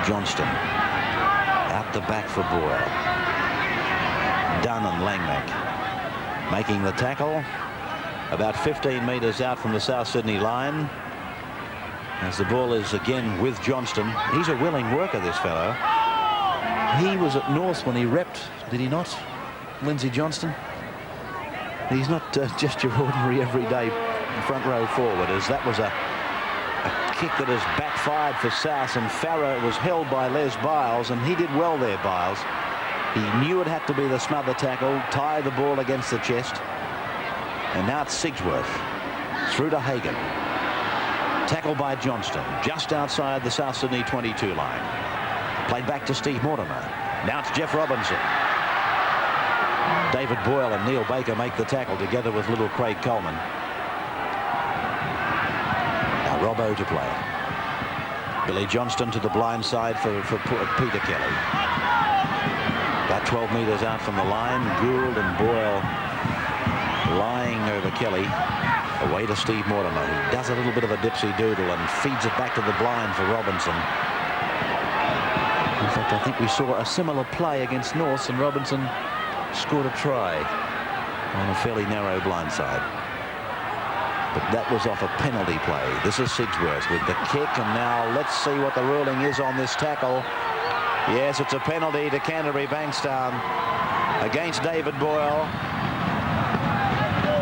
Johnston out the back for Boyle. Dunn and Langmack making the tackle about 15 metres out from the South Sydney line, as the ball is again with Johnston. He's a willing worker, this fellow. He was at North when he repped, did he not, Lindsay Johnston? He's not just your ordinary everyday front row forward, as that was a kick that has backfired for South, and Farah was held by Les Biles, and he did well there, Biles. He knew it had to be the smother tackle, tie the ball against the chest. And now it's Sigsworth through to Hagan. Tackle by Johnston just outside the South Sydney 22 line. Played back to Steve Mortimer. Now it's Jeff Robinson. David Boyle and Neil Baker make the tackle together with little Craig Coleman. Now Robbo to play. Billy Johnston to the blind side for Peter Kelly. About 12 metres out from the line. Gould and Boyle lying over Kelly. Away to Steve Mortimer, who does a little bit of a dipsy-doodle and feeds it back to the blind for Robinson. In fact, I think we saw a similar play against Norths, and Robinson scored a try on a fairly narrow blindside. But that was off a penalty play. This is Sigsworth with the kick, and now let's see what the ruling is on this tackle. Yes, it's a penalty to Canterbury Bankstown against David Boyle.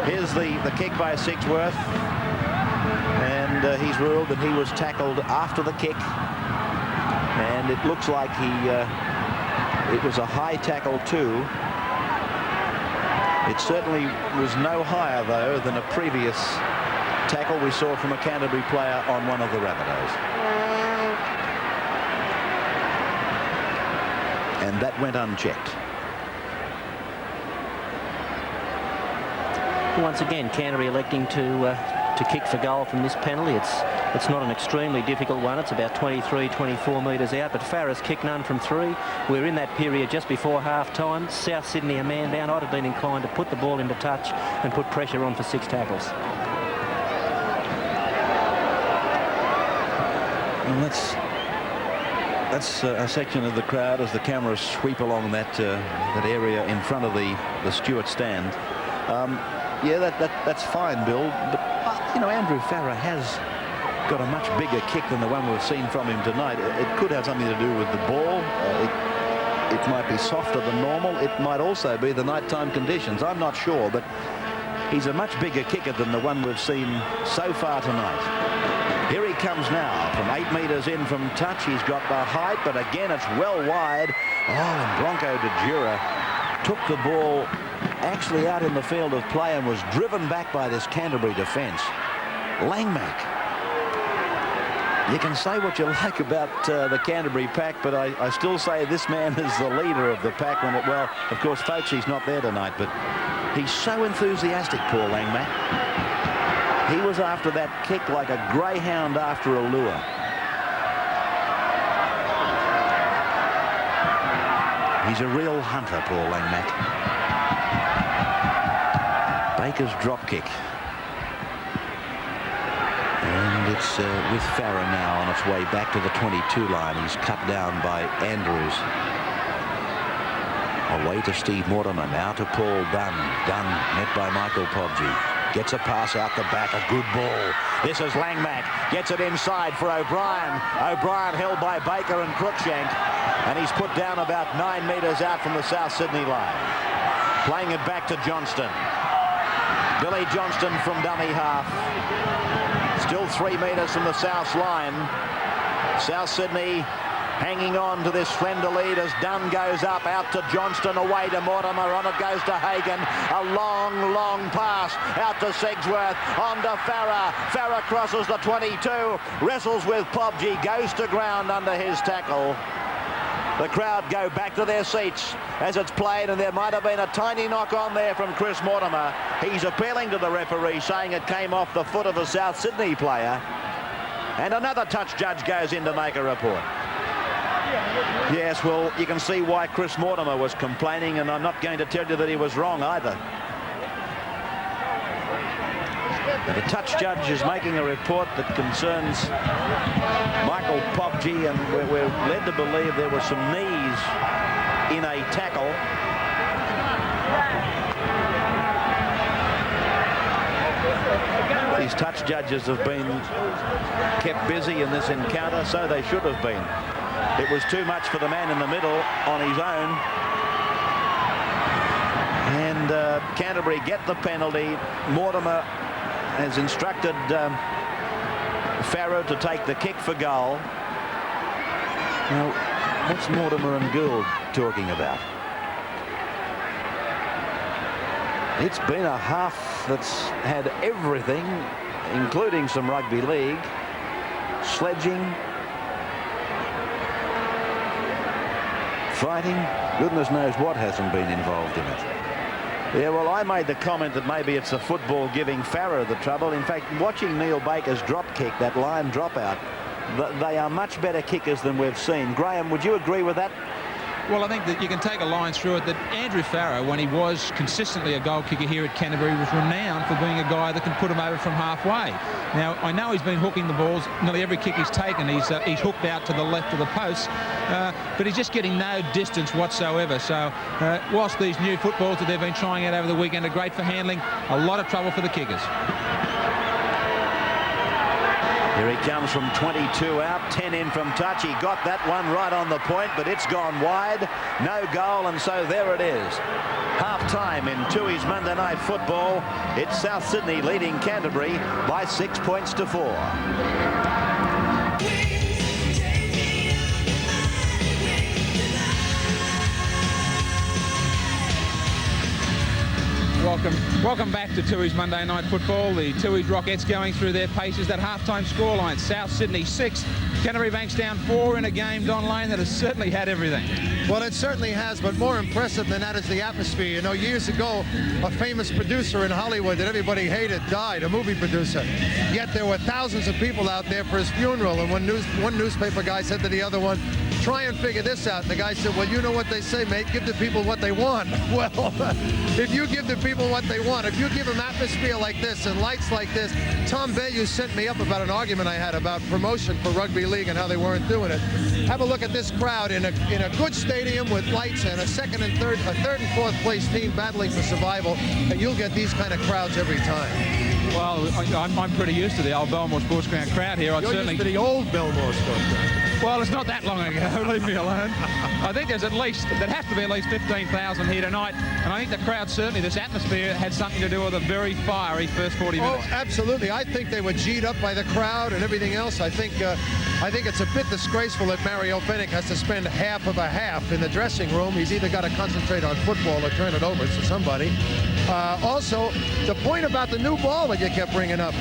Here's the kick by Sigsworth, and he's ruled that he was tackled after the kick, and it looks like it was a high tackle too. It certainly was no higher though than a previous tackle we saw from a Canterbury player on one of the Rabbitohs, and that went unchecked. Once again, Canterbury electing to kick for goal from this penalty. It's not an extremely difficult one. It's about 23, 24 metres out, but Farah's kicked none from 3. We're in that period just before half-time. South Sydney a man down. I'd have been inclined to put the ball into touch and put pressure on for 6 tackles. Well, that's a section of the crowd as the cameras sweep along that area in front of the Stewart stand. Yeah, that's fine, Bill. But, you know, Andrew Farah has got a much bigger kick than the one we've seen from him tonight. It could have something to do with the ball. It might be softer than normal. It might also be the nighttime conditions. I'm not sure, but he's a much bigger kicker than the one we've seen so far tonight. Here he comes now from 8 metres in from touch. He's got the height, but again, it's well wide. Oh, and Bronco DeJura took the ball actually out in the field of play and was driven back by this Canterbury defence. Langmack. You can say what you like about the Canterbury pack, but I still say this man is the leader of the pack. Well, of course, Folkesy's not there tonight, but he's so enthusiastic, Paul Langmack. He was after that kick like a greyhound after a lure. He's a real hunter, Paul Langmack. Baker's drop kick. And it's with Farah now on its way back to the 22 line. He's cut down by Andrews. Away to Steve Mortimer. Now to Paul Dunn. Dunn met by Michael Podgy. Gets a pass out the back. A good ball. This is Langmack. Gets it inside for O'Brien. O'Brien held by Baker and Cruikshank. And he's put down about 9 metres out from the South Sydney line. Playing it back to Johnston. Billy Johnston from dummy half. Still 3 metres from the South line. South Sydney hanging on to this slender lead as Dunn goes up, out to Johnston, away to Mortimer, on it goes to Hagan. A long, long pass out to Sigsworth, on to Farah. Farah crosses the 22, wrestles with Podgy, goes to ground under his tackle. The crowd go back to their seats as it's played, and there might have been a tiny knock on there from Chris Mortimer. He's appealing to the referee, saying it came off the foot of a South Sydney player. And another touch judge goes in to make a report. Yes, well, you can see why Chris Mortimer was complaining, and I'm not going to tell you that he was wrong either. And the touch judge is making a report that concerns Michael Podgy, and we're led to believe there were some knees in a tackle. These touch judges have been kept busy in this encounter, so they should have been. It was too much for the man in the middle on his own. And Canterbury get the penalty. Mortimer has instructed Farrer to take the kick for goal. Now, what's Mortimer and Gould talking about? It's been a half that's had everything, including some rugby league, sledging, fighting. Goodness knows what hasn't been involved in it. Yeah, well, I made the comment that maybe it's the football giving Farrer the trouble. In fact, watching Neil Baker's drop kick, that line dropout, they are much better kickers than we've seen. Graham, would you agree with that? Well, I think that you can take a line through it that Andrew Farrer, when he was consistently a goal kicker here at Canterbury, was renowned for being a guy that can put him over from halfway. Now, I know he's been hooking the balls. Nearly every kick he's taken, he's hooked out to the left of the post, but he's just getting no distance whatsoever. So, whilst these new footballs that they've been trying out over the weekend are great for handling, a lot of trouble for the kickers. Here he comes from 22 out, 10 in from touch. He got that one right on the point, but it's gone wide. No goal, and so there it is. Half-time in Tooheys Monday Night Football. It's South Sydney leading Canterbury by 6 points to 4. Welcome back to Tooheys Monday Night Football. The Tooheys Rockettes going through their paces. That half-time scoreline, South Sydney 6, Canterbury Bankstown 4 in a game, Don Lane, that has certainly had everything. Well, it certainly has, but more impressive than that is the atmosphere. You know, years ago, a famous producer in Hollywood that everybody hated died, a movie producer. Yet there were thousands of people out there for his funeral, and one newspaper guy said to the other one, try and figure this out. And the guy said, well, you know what they say, mate, give the people what they want. Well, if you give the people what they want, if you give them atmosphere like this and lights like this, Tom Bayou sent me up about an argument I had about promotion for rugby league and how they weren't doing it. Have a look at this crowd in a good stadium with lights and a third and fourth place team battling for survival, and you'll get these kind of crowds every time. Well, I'm pretty used to the old Belmore Sports Ground crowd here. You're used to the old Belmore Sports Ground. Well, it's not that long ago. Leave me alone. I think there has to be at least 15,000 here tonight, and I think the crowd, certainly this atmosphere, had something to do with a very fiery first 40 minutes. Oh, absolutely. I think they were G'd up by the crowd and everything else. I think it's a bit disgraceful that Mario Fenech has to spend half of a half in the dressing room. He's either got to concentrate on football or turn it over to somebody. Also, the point about the new ball that you kept bringing up,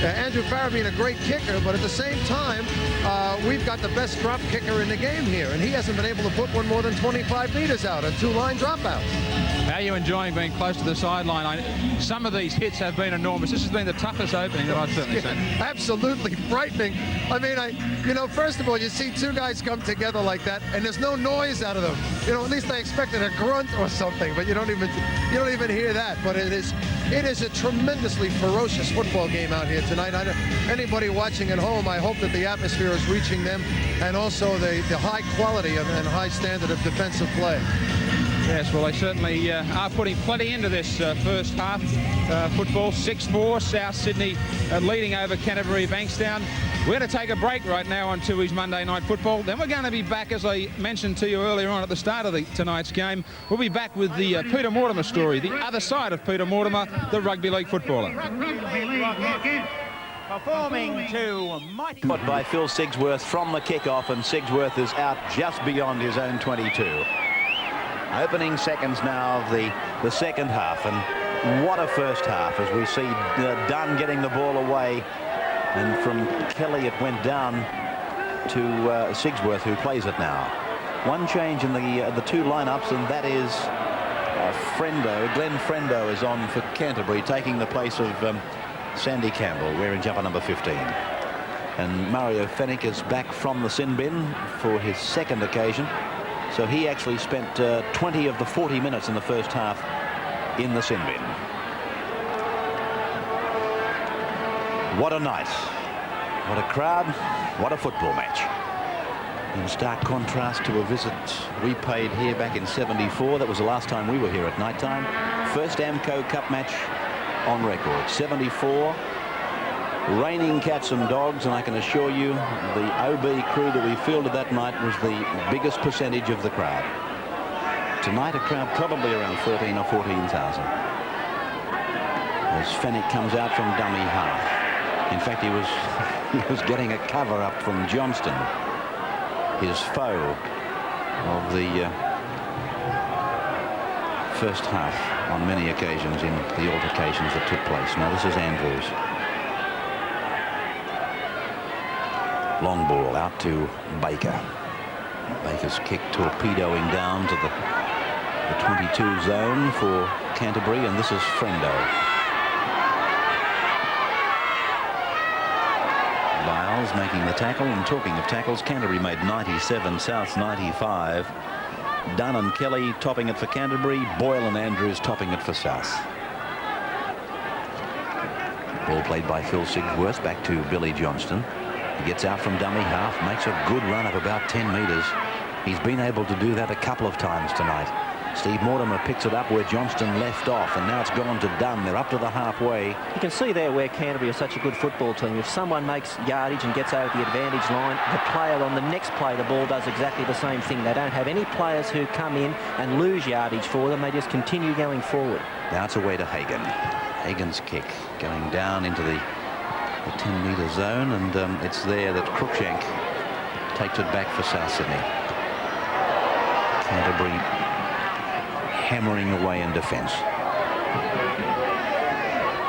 Andrew Farrer being a great kicker, but at the same time, we've got the best drop kicker in the game here, and he hasn't been able to put one more than 25 meters out on 2-line dropouts. How are you enjoying being close to the sideline? Some of these hits have been enormous. This has been the toughest opening that I've certainly seen. Absolutely frightening. I mean, first of all, you see two guys come together like that, and there's no noise out of them. You know, at least I expected a grunt or something, but you don't even hear that. But it is a tremendously ferocious football game out here tonight. Anybody watching at home, I hope that the atmosphere is reaching them, and also the high quality and high standard of defensive play. Yes, well, they certainly are putting plenty into this first half. Football 6-4, South Sydney leading over Canterbury Bankstown. We're going to take a break right now on Tooheys Monday Night Football. Then we're going to be back, as I mentioned to you earlier on at the start of tonight's game. We'll be back with the Peter Mortimer story, the other side of Peter Mortimer, the rugby league footballer. Performing to mighty... Put by Phil Sigsworth from the kickoff, and Sigsworth is out just beyond his own 22. Opening seconds now of the second half, and what a first half as we see Dunn getting the ball away, and from Kelly it went down to Sigsworth, who plays it now. One change in the two lineups, and that is Glenn Frendo is on for Canterbury, taking the place of Sandy Campbell, wearing jumper number 15. And Mario Fenech is back from the sin bin for his second occasion. So he actually spent 20 of the 40 minutes in the first half in the sin bin. What a night. What a crowd. What a football match. In stark contrast to a visit we paid here back in '74. That was the last time we were here at night time. First Amco Cup match on record. '74. Raining cats and dogs, and I can assure you the OB crew that we fielded that night was the biggest percentage of the crowd. Tonight a crowd probably around 13 or 14,000. As Fenech comes out from dummy half. In fact, he was getting a cover up from Johnston, his foe of the first half on many occasions in the altercations that took place. Now this is Andrews. Long ball out to Baker. Baker's kick torpedoing down to the 22 zone for Canterbury, and this is Frendo. Biles making the tackle, and talking of tackles, Canterbury made 97, South 95. Dunn and Kelly topping it for Canterbury, Boyle and Andrews topping it for South. Ball played by Phil Sigsworth back to Billy Johnston. He gets out from dummy half, makes a good run of about 10 metres. He's been able to do that a couple of times tonight. Steve Mortimer picks it up where Johnston left off, and now it's gone to Dunn. They're up to the halfway. You can see there where Canterbury is such a good football team. If someone makes yardage and gets over the advantage line, the player on the next play the ball does exactly the same thing. They don't have any players who come in and lose yardage for them. They just continue going forward. Now it's away to Hagan. Hagan's kick going down into the 10-metre zone, and it's there that Cruikshank takes it back for South Sydney. Canterbury hammering away in defence.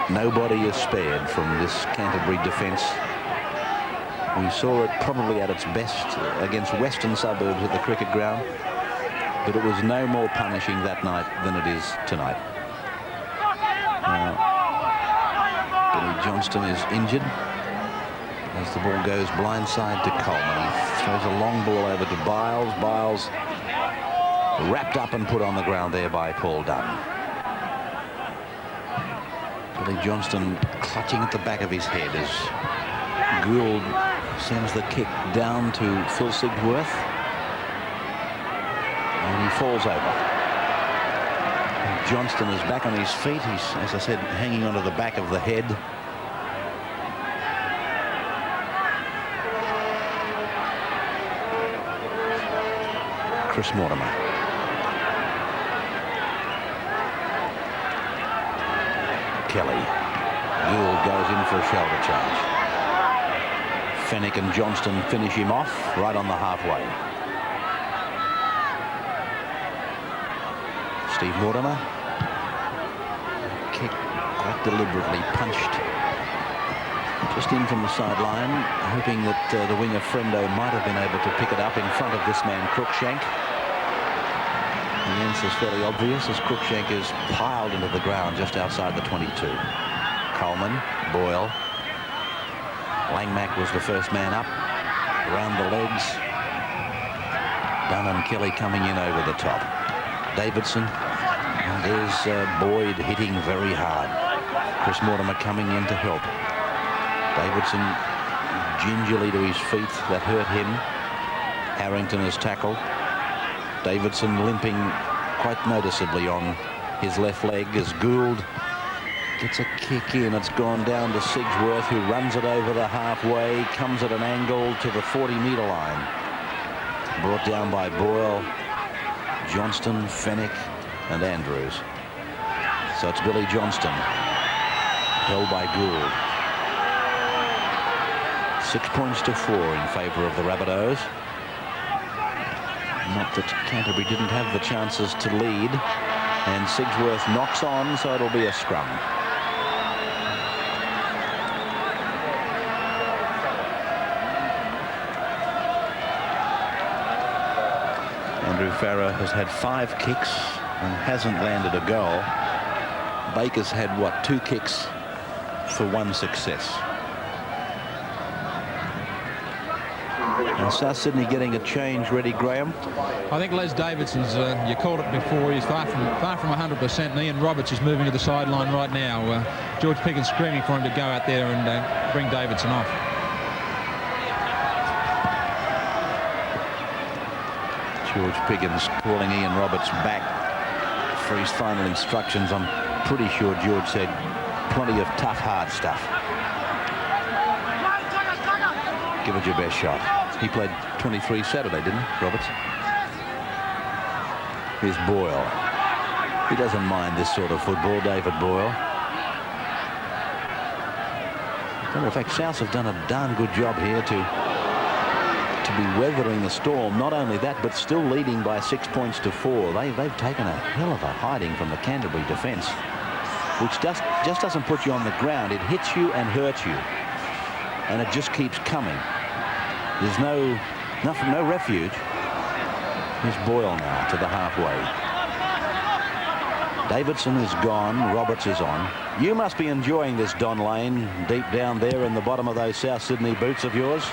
Nobody is spared from this Canterbury defence. We saw it probably at its best against Western Suburbs at the cricket ground, but it was no more punishing that night than it is tonight. Now, Billy Johnston is injured as the ball goes blindside to Coleman. He throws a long ball over to Biles. Biles wrapped up and put on the ground there by Paul Dunn. Billy Johnston clutching at the back of his head as Gould sends the kick down to Phil Sigsworth, and he falls over. And Johnston is back on his feet. He's, as I said, hanging onto the back of the head. Chris Mortimer. Kelly. Gould goes in for a shoulder charge. Fennick and Johnston finish him off right on the halfway. Steve Mortimer. Kick quite deliberately punched just in from the sideline, hoping that the winger Frendo might have been able to pick it up in front of this man Cruikshank. The answer is fairly obvious as Cruikshank is piled into the ground just outside the 22. Coleman, Boyle. Langmack was the first man up, around the legs. Dunn and Kelly coming in over the top. Davidson, and there's Boyd hitting very hard. Chris Mortimer coming in to help. Davidson gingerly to his feet, that hurt him. Harrington is tackled. Davidson limping quite noticeably on his left leg as Gould gets a kick in. It's gone down to Sigsworth, who runs it over the halfway, comes at an angle to the 40-metre line. Brought down by Boyle, Johnston, Fennick and Andrews. So it's Billy Johnston, held by Gould. 6 points to 4 in favour of the Rabbitohs. Not that Canterbury didn't have the chances to lead, and Sigsworth knocks on, so it'll be a scrum. Andrew Farrer has had 5 kicks and hasn't landed a goal. Baker's had, what, 2 kicks for 1 success. And South Sydney getting a change ready, Graham. I think Les Davidson's, you called it before, he's far from 100%, and Ian Roberts is moving to the sideline right now. George Piggins screaming for him to go out there and bring Davidson off. George Piggins calling Ian Roberts back for his final instructions. I'm pretty sure George said plenty of tough, hard stuff. Give it your best shot. He played 23 Saturday, didn't he, Roberts? Here's Boyle. He doesn't mind this sort of football, David Boyle. matter of fact, South have done a darn good job here to be weathering the storm. Not only that, but still leading by 6 points to 4. They've taken a hell of a hiding from the Canterbury defence, which just doesn't put you on the ground. It hits you and hurts you, and it just keeps coming. There's no refuge. Here's Boyle now to the halfway. Davidson is gone. Roberts is on. You must be enjoying this, Don Lane, deep down there in the bottom of those South Sydney boots of yours.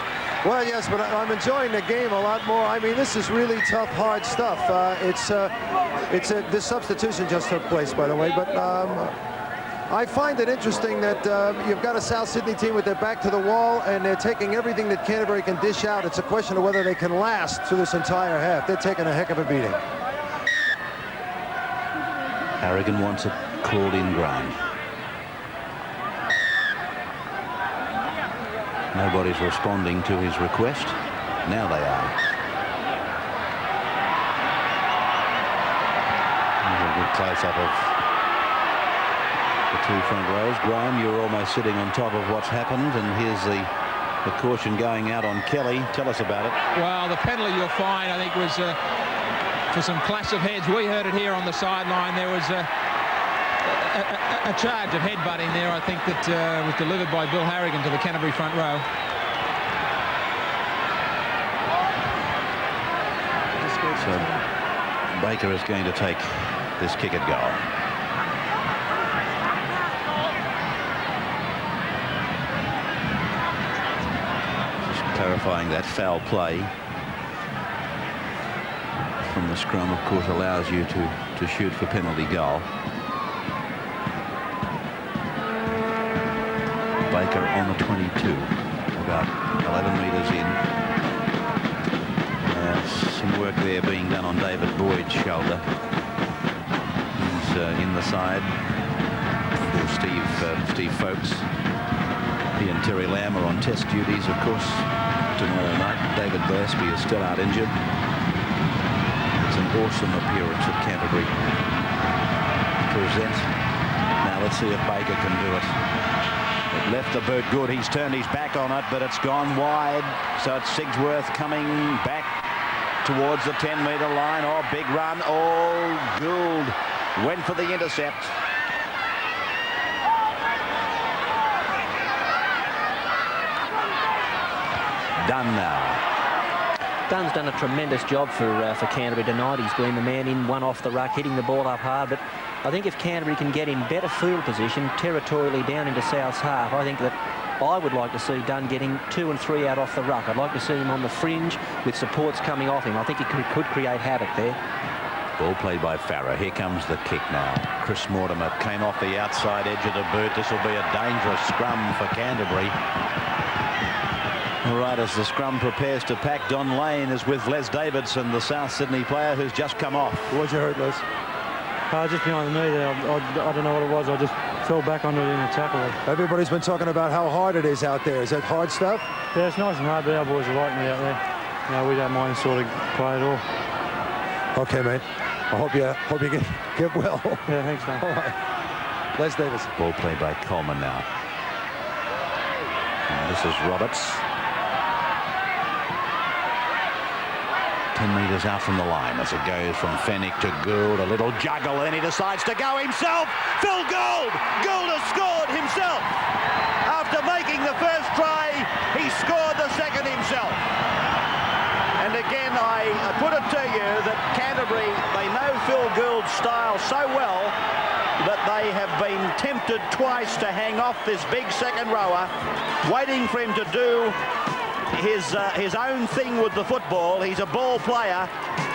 Well, yes, but I'm enjoying the game a lot more. I mean, this is really tough, hard stuff. This substitution just took place, by the way, but I find it interesting that you've got a South Sydney team with their back to the wall, and they're taking everything that Canterbury can dish out. It's a question of whether they can last through this entire half. They're taking a heck of a beating. Harrigan wants it called in ground. Nobody's responding to his request. Now they are. Here's a good close-up of the two front rows. Graham, you're almost sitting on top of what's happened, and here's the caution going out on Kelly. Tell us about it. Well, the penalty, you'll find, I think, was for some clash of heads. We heard it here on the sideline. There was a charge of headbutting there, I think, that was delivered by Bill Harrigan to the Canterbury front row. So Baker is going to take this kick at goal. Just clarifying that foul play from the scrum, of course, allows you to shoot for penalty goal. Baker on the 22, about 11 metres in. Some work there being done on David Boyd's shoulder. He's in the side for Steve Folkes. He and Terry Lamb are on test duties, of course, tomorrow night. David Gillespie is still out injured. It's an awesome appearance that Canterbury present. Now let's see if Baker can do it. It left the boot good. He's turned his back on it, but it's gone wide. So it's Sigsworth coming back towards the 10-metre line. Oh, big run. Oh, Gould went for the intercept. Dunn now. Dunn's done a tremendous job for Canterbury tonight. He's been the man in, one off the ruck, hitting the ball up hard. But I think if Canterbury can get in better field position territorially down into South's half, I think that I would like to see Dunn getting 2 and 3 out off the ruck. I'd like to see him on the fringe with supports coming off him. I think he could create havoc there. Ball played by Farah. Here comes the kick now. Chris Mortimer came off the outside edge of the boot. This will be a dangerous scrum for Canterbury. All right, as the scrum prepares to pack, Don Lane is with Les Davidson, the South Sydney player who's just come off. What'd you hurt, Les? Just behind the knee there. I don't know what it was. I just fell back onto it in a tackle. Everybody's been talking about how hard it is out there. Is that hard stuff? Yeah, it's nice and hard, but our boys are liking it out there. You know, we don't mind sort of play at all. Okay, mate. I hope you get well. Yeah, thanks, man. All right. Les Davis. Ball played by Coleman now. And this is Roberts. 10 metres out from the line as it goes from Fennick to Gould. A little juggle, and he decides to go himself. Phil Gould! Gould has scored himself. After making the first try, he scored the second himself. And again, I put it to you that Canterbury, they know Phil Gould's style so well that they have been tempted twice to hang off this big second rower, waiting for him to do his own thing with the football. He's a ball player,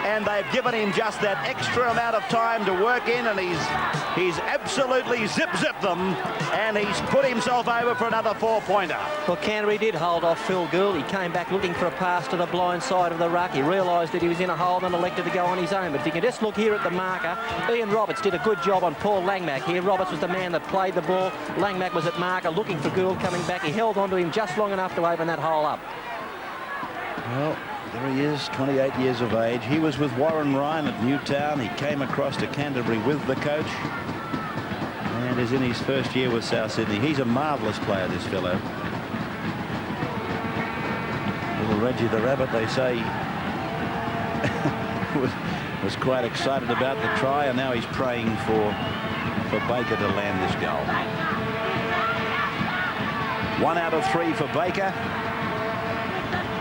and they've given him just that extra amount of time to work in, and he's absolutely zip them, and he's put himself over for another 4-pointer. Well, Canterbury did hold off Phil Gould. He came back looking for a pass to the blind side of the ruck. He realised that he was in a hole and elected to go on his own. But if you can just look here at the marker, Ian Roberts did a good job on Paul Langmack here. Roberts was the man that played the ball. Langmack was at marker looking for Gould coming back. He held on to him just long enough to open that hole up. Well, there he is, 28 years of age. He was with Warren Ryan at Newtown. He came across to Canterbury with the coach and is in his first year with South Sydney. He's a marvellous player, this fellow. Well, Reggie the Rabbit, they say, was quite excited about the try, and now he's praying for Baker to land this goal. 1 out of 3 for Baker.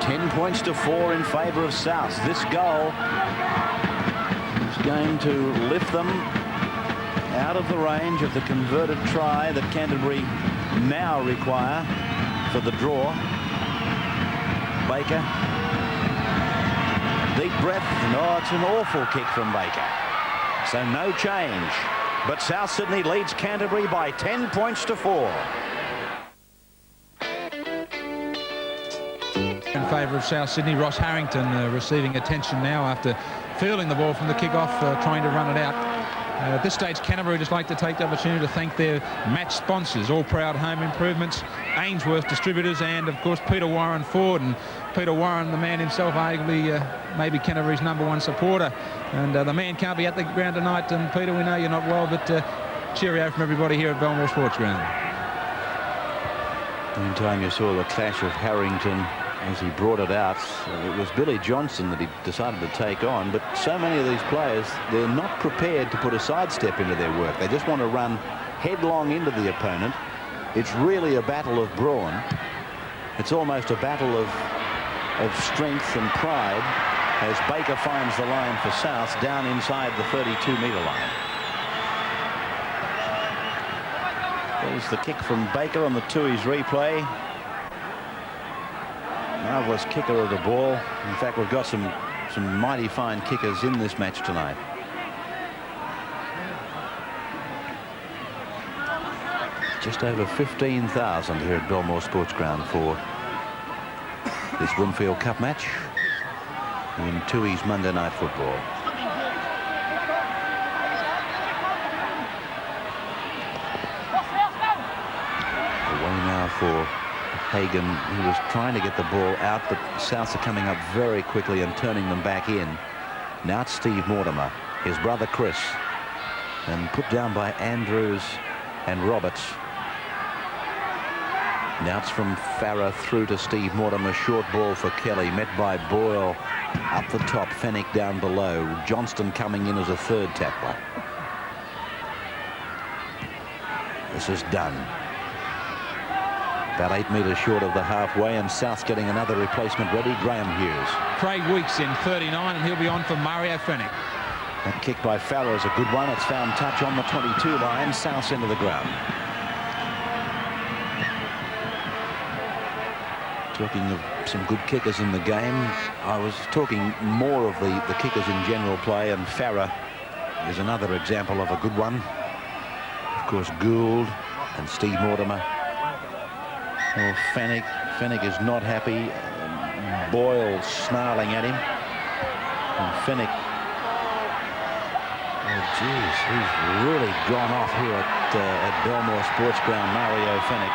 10 points to 4 in favour of South. This goal is going to lift them out of the range of the converted try that Canterbury now require for the draw. Baker. Deep breath. No, it's an awful kick from Baker. So no change. But South Sydney leads Canterbury by 10 points to 4. In favour of South Sydney, Ross Harrington receiving attention now after fielding the ball from the kick-off, trying to run it out. At this stage, Canterbury just like to take the opportunity to thank their match sponsors, All Proud Home Improvements, Ainsworth Distributors, and of course Peter Warren Ford. And Peter Warren, the man himself, arguably maybe Canterbury's #1 supporter. And the man can't be at the ground tonight. And Peter, we know you're not well, but cheerio from everybody here at Belmore Sports Ground. Meantime, you saw the clash of Harrington as he brought it out. It was Billy Johnson that he decided to take on, but so many of these players, they're not prepared to put a sidestep into their work. They just want to run headlong into the opponent. It's really a battle of brawn. It's almost a battle of strength and pride as Baker finds the line for South down inside the 32-metre line. There's the kick from Baker on the Tui's replay. Marvellous kicker of the ball. In fact, we've got some mighty fine kickers in this match tonight. Just over 15,000 here at Belmore Sports Ground for this Winfield Cup match in Tui's Monday Night Football. Away now for Hagan, who was trying to get the ball out, but Souths are coming up very quickly and turning them back in. Now it's Steve Mortimer, his brother Chris, and put down by Andrews and Roberts. Now it's from Farah through to Steve Mortimer. Short ball for Kelly, met by Boyle up the top. Fennick down below. Johnston coming in as a third tackler. This is done. About 8 metres short of the halfway, and South's getting another replacement ready. Graham Hughes. Craig Weeks in 39, and he'll be on for Mario Fennick. That kick by Farah is a good one. It's found touch on the 22 line. South's into the ground. Talking of some good kickers in the game, I was talking more of the kickers in general play, and Farah is another example of a good one. Of course, Gould and Steve Mortimer. Well, Fennick is not happy. Boyle snarling at him. And Fennick, oh geez, he's really gone off here at Belmore Sports Ground, Mario Fennick.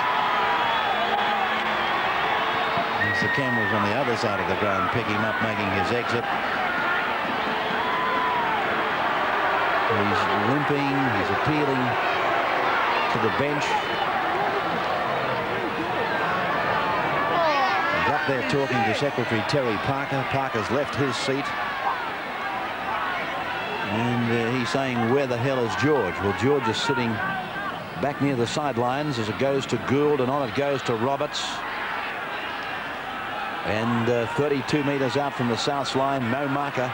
As the cameras on the other side of the ground pick him up, making his exit. He's limping, he's appealing to the bench. Up there talking to Secretary Terry Parker. Parker's left his seat. And he's saying, where the hell is George? Well, George is sitting back near the sidelines as it goes to Gould, and on it goes to Roberts. And 32 metres out from the South's line, no marker.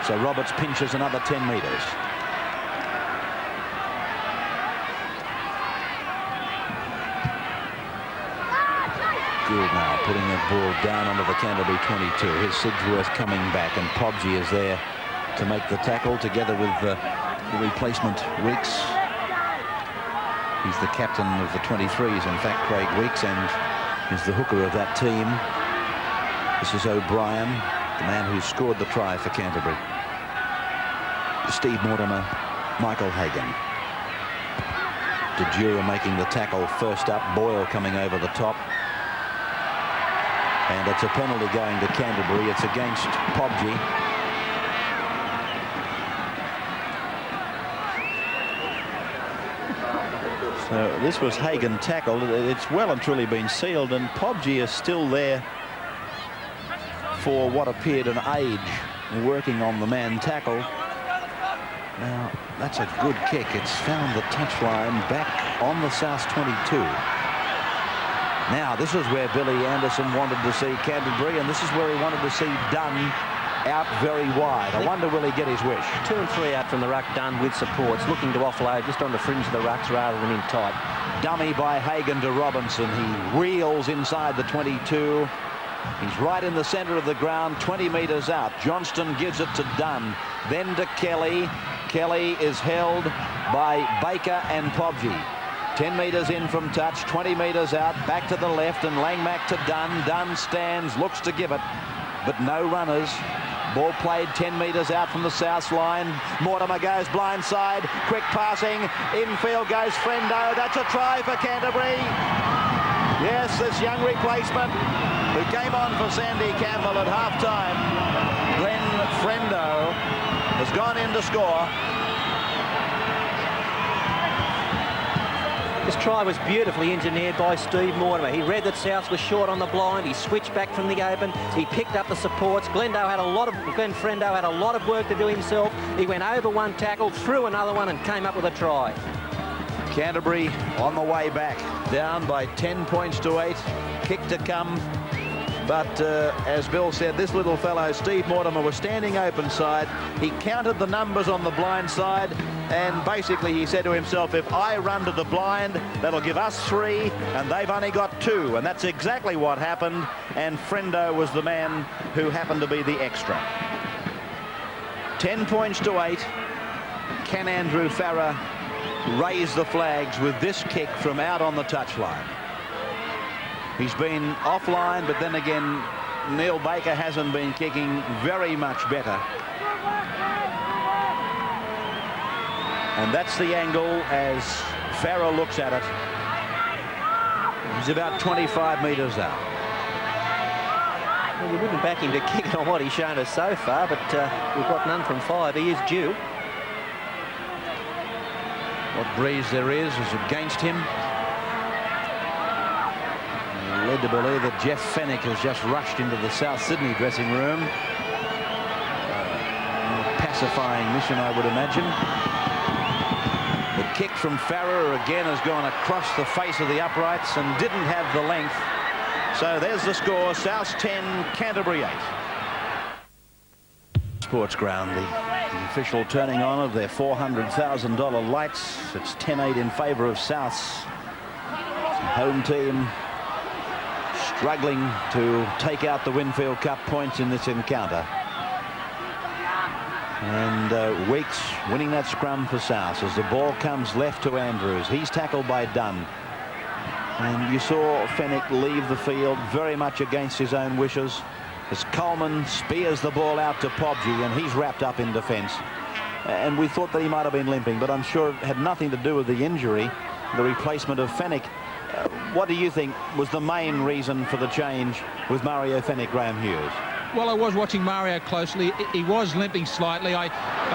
So Roberts pinches another 10 metres. Gould now putting the ball down onto the Canterbury 22. Here's Sigsworth coming back, and Pobji is there to make the tackle together with the replacement Weeks. He's the captain of the 23s, in fact, Craig Weeks, and is the hooker of that team. This is O'Brien, the man who scored the try for Canterbury. Steve Mortimer, Michael Hagan. DeJura making the tackle first up. Boyle coming over the top. And it's a penalty going to Canterbury. It's against Pobji. So this was Hagan tackled. It's well and truly been sealed, and Pobji is still there for what appeared an age working on the man tackle. Now, that's a good kick. It's found the touchline back on the South 22. Now, this is where Billy Anderson wanted to see Canterbury, and this is where he wanted to see Dunn out very wide. I wonder, will he get his wish? 2 and 3 out from the ruck, Dunn with supports, looking to offload just on the fringe of the rucks rather than in tight. Dummy by Hagan to Robinson. He reels inside the 22. He's right in the centre of the ground, 20 metres out. Johnston gives it to Dunn, then to Kelly. Kelly is held by Baker and Pobji. 10 metres in from touch, 20 metres out, back to the left, and Langmack to Dunn. Dunn stands, looks to give it, but no runners. Ball played 10 metres out from the south line. Mortimer goes blindside, quick passing, infield goes Frendo. That's a try for Canterbury. Yes, this young replacement who came on for Sandy Campbell at half-time, Glenn Frendo, has gone in to score. This try was beautifully engineered by Steve Mortimer. He read that Souths was short on the blind. He switched back from the open. He picked up the supports. Glenn Frendo had a lot of work to do himself. He went over one tackle, threw another one, and came up with a try. Canterbury on the way back, down by 10 points to 8. Kick to come. But as Bill said, this little fellow, Steve Mortimer, was standing open side. He counted the numbers on the blind side, and basically he said to himself, if I run to the blind, that'll give us 3, and they've only got 2. And that's exactly what happened, and Frendo was the man who happened to be the extra. 10 points to 8. Can Andrew Farrer raise the flags with this kick from out on the touchline? He's been offline, but then again, Neil Baker hasn't been kicking very much better. And that's the angle as Farrer looks at it. He's about 25 metres out. Well, you wouldn't back him to kick it on what he's shown us so far, but we've got none from 5. He is due. What breeze there is against him. Led to believe that Jeff Fennick has just rushed into the South Sydney dressing room. Pacifying mission, I would imagine. The kick from Farrer again has gone across the face of the uprights and didn't have the length. So there's the score, South 10, Canterbury 8. Sports ground, the official turning on of their $400,000 lights. It's 10-8 in favour of South's home team, struggling to take out the Winfield Cup points in this encounter. And Weeks winning that scrum for South as the ball comes left to Andrews. He's tackled by Dunn. And you saw Fennick leave the field very much against his own wishes as Coleman spears the ball out to Pobji, and he's wrapped up in defence. And we thought that he might have been limping, but I'm sure it had nothing to do with the injury, the replacement of Fennick. What do you think was the main reason for the change with Mario Fennick, Graham Hughes? Well, I was watching Mario closely. He was limping slightly. I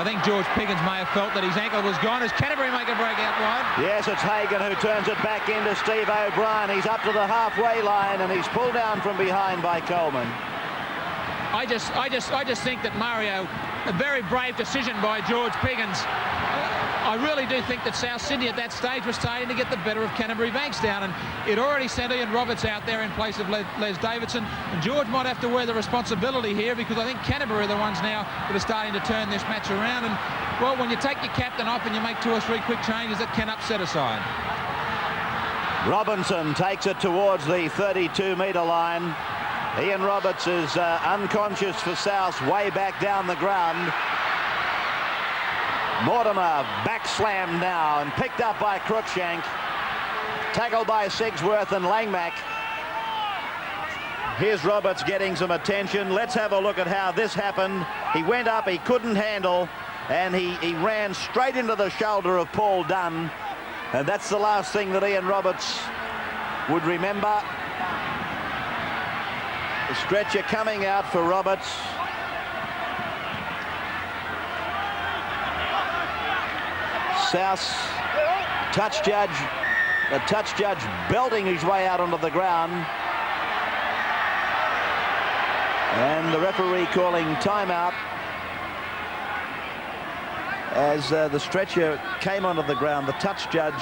think George Piggins may have felt that his ankle was gone as Canterbury make a break out wide. Yes, it's Hagan who turns it back into Steve O'Brien. He's up to the halfway line and he's pulled down from behind by Coleman. I just think that Mario, a very brave decision by George Piggins. I really do think that South Sydney at that stage was starting to get the better of Canterbury Bankstown, and it already sent Ian Roberts out there in place of Les Davidson, and George might have to wear the responsibility here because I think Canterbury are the ones now that are starting to turn this match around. And well, when you take your captain off and you make 2 or 3 quick changes, that can upset a side. Robinson takes it towards the 32-metre line. Ian Roberts is unconscious for South, way back down the ground. Mortimer back slammed now and picked up by Cruikshank. Tackled by Sigsworth and Langmack. Here's Roberts getting some attention. Let's have a look at how this happened. He went up, he couldn't handle, and he ran straight into the shoulder of Paul Dunn. And that's the last thing that Ian Roberts would remember. The stretcher coming out for Roberts. South's the touch judge belting his way out onto the ground. And the referee calling timeout as the stretcher came onto the ground. The touch judge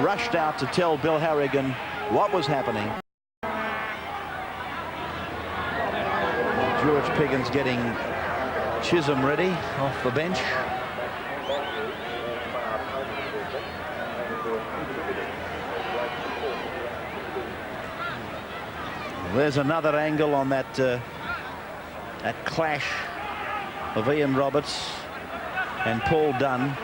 rushed out to tell Bill Harrigan what was happening. George Piggins getting Chisholm ready off the bench. There's another angle on that clash of Ian Roberts and Paul Dunn.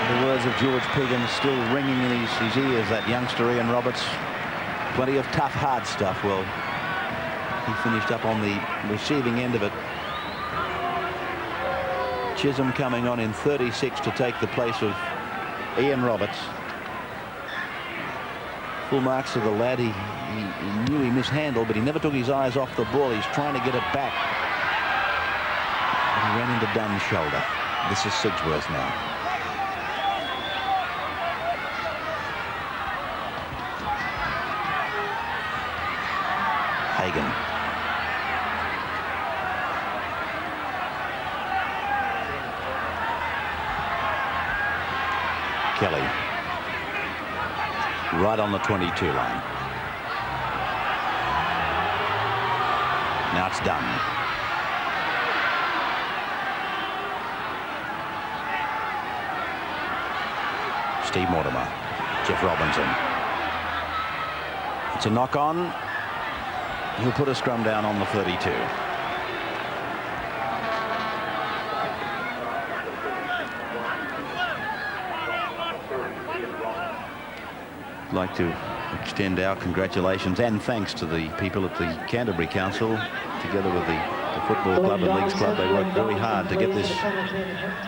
The words of George Piggins still ringing in his ears, that youngster Ian Roberts. Plenty of tough, hard stuff. Well, he finished up on the receiving end of it. Chisholm coming on in 36 to take the place of Ian Roberts. Full marks to the lad. He knew he mishandled, but he never took his eyes off the ball. He's trying to get it back. And he ran into Dunn's shoulder. This is Sigsworth now. Hagan. Kelly. Right on the 22 line. Now it's done. Steve Mortimer. Jeff Robinson. It's a knock on. He'll put a scrum down on the 32. I'd like to extend our congratulations and thanks to the people at the Canterbury Council, together with the Football Club and Leagues Club. They worked very hard to get this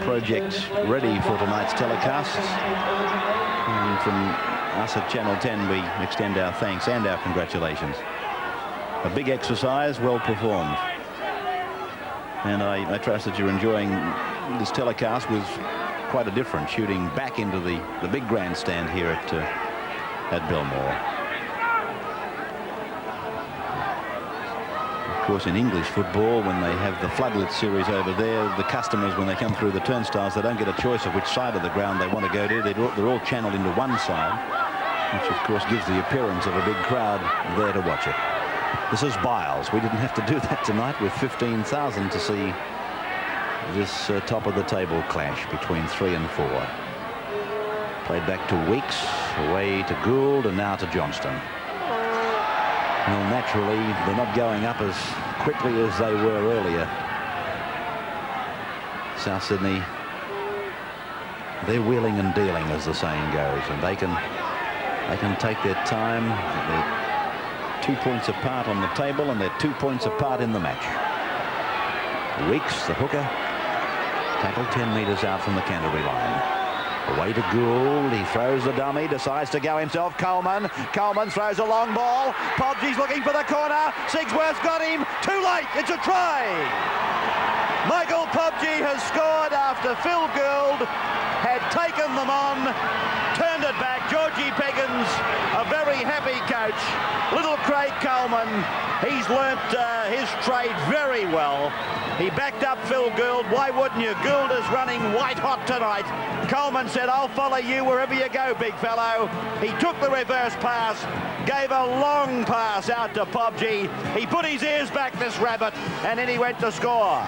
project ready for tonight's telecasts. And from us at Channel 10, we extend our thanks and our congratulations. A big exercise, well performed. And I trust that you're enjoying this telecast. With quite a difference, shooting back into the big grandstand here at Belmore. Of course, in English football, when they have the floodlit series over there, the customers, when they come through the turnstiles, they don't get a choice of which side of the ground they want to go to. They're all channeled into one side, which of course gives the appearance of a big crowd there to watch it. This is Biles. We didn't have to do that tonight with 15,000 to see this top of the table clash between 3 and 4. Played back to Weeks, away to Gould, and now to Johnston. Well, naturally, they're not going up as quickly as they were earlier. South Sydney, they're wheeling and dealing, as the saying goes, and they can take their time. They're 2 points apart on the table, and they're 2 points apart in the match. Weeks, the hooker, tackled 10 metres out from the Canterbury line. Away to Gould. He throws the dummy, decides to go himself. Coleman throws a long ball. Podgie's looking for the corner. Sigsworth's got him. Too late. It's a try. Michael Podgie has scored after Phil Gould had taken them on, turned it back. Georgie Piggins, a very happy coach. Little Craig Coleman, he's learnt his trade very well. He backed up Phil Gould. Why wouldn't you? Gould is running white hot tonight. Coleman said, I'll follow you wherever you go, big fellow. He took the reverse pass, gave a long pass out to Podgie. He put his ears back, this rabbit, and then he went to score.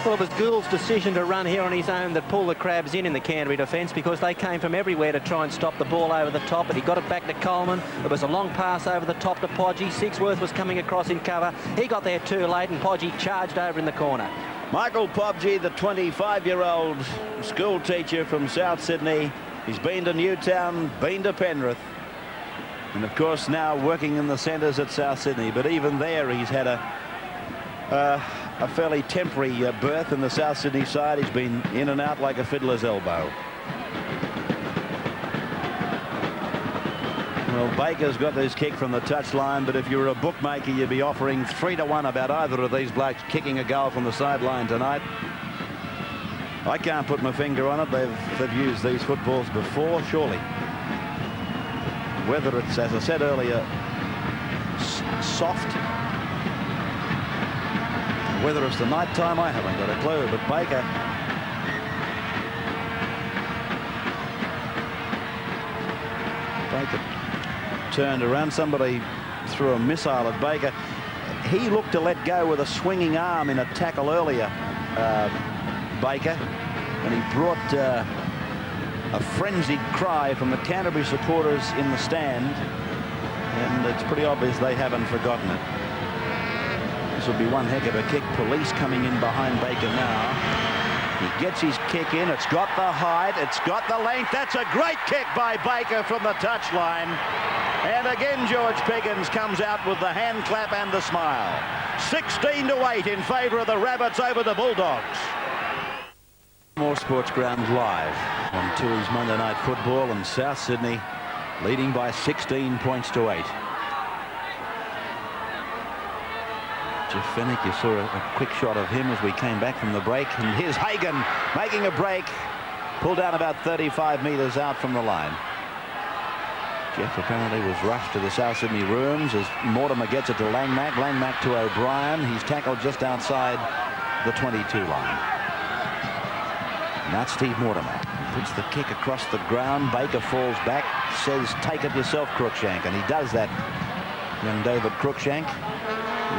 Well, it was Gould's decision to run here on his own that pulled the Crabs in the Canterbury defence, because they came from everywhere to try and stop the ball over the top, but he got it back to Coleman. It was a long pass over the top to Podgie. Sigsworth was coming across in cover. He got there too late, and Podgie charged over in the corner. Michael Podgie, the 25-year-old school teacher from South Sydney. He's been to Newtown, been to Penrith, and of course now working in the centres at South Sydney. But even there, he's had a fairly temporary berth in the South Sydney side. He's been in and out like a fiddler's elbow. Well, Baker's got this kick from the touchline, but if you were a bookmaker, you'd be offering 3-1 about either of these blokes kicking a goal from the sideline tonight. I can't put my finger on it. They've used these footballs before, surely. Whether it's, as I said earlier, soft, whether it's the night time, I haven't got a clue. But Baker turned around. Somebody threw a missile at Baker. He looked to let go with a swinging arm in a tackle earlier, Baker, and he brought a frenzied cry from the Canterbury supporters in the stand, and it's pretty obvious they haven't forgotten it. This will be one heck of a kick. Police coming in behind Baker now. He gets his kick in. It's got the height. It's got the length. That's a great kick by Baker from the touchline. And again, George Piggins comes out with the hand clap and the smile. 16-8 in favour of the Rabbits over the Bulldogs. More Sports Ground live on Tooheys Monday Night Football, and South Sydney leading by 16 points to 8. Jeff Fennick, you saw a quick shot of him as we came back from the break, and here's Hagan making a break, pulled down about 35 metres out from the line. Jeff apparently was rushed to the South Sydney rooms as Mortimer gets it to Langmack. Langmack to O'Brien. He's tackled just outside the 22 line. And that's Steve Mortimer. Puts the kick across the ground. Baker falls back, says, "Take it yourself, Cruikshank," and he does that, young David Cruikshank.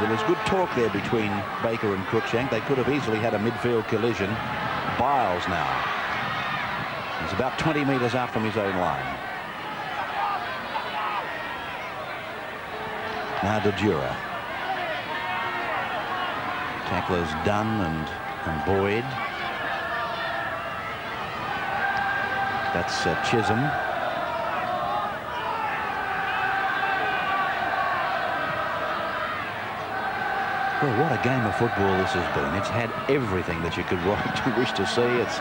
There was good talk there between Baker and Cruikshank. They could have easily had a midfield collision. Biles now. He's about 20 metres out from his own line. Now Dejura. Tacklers Dunn and Boyd. That's Chisholm. Well, what a game of football this has been. It's had everything that you could wish to see. It's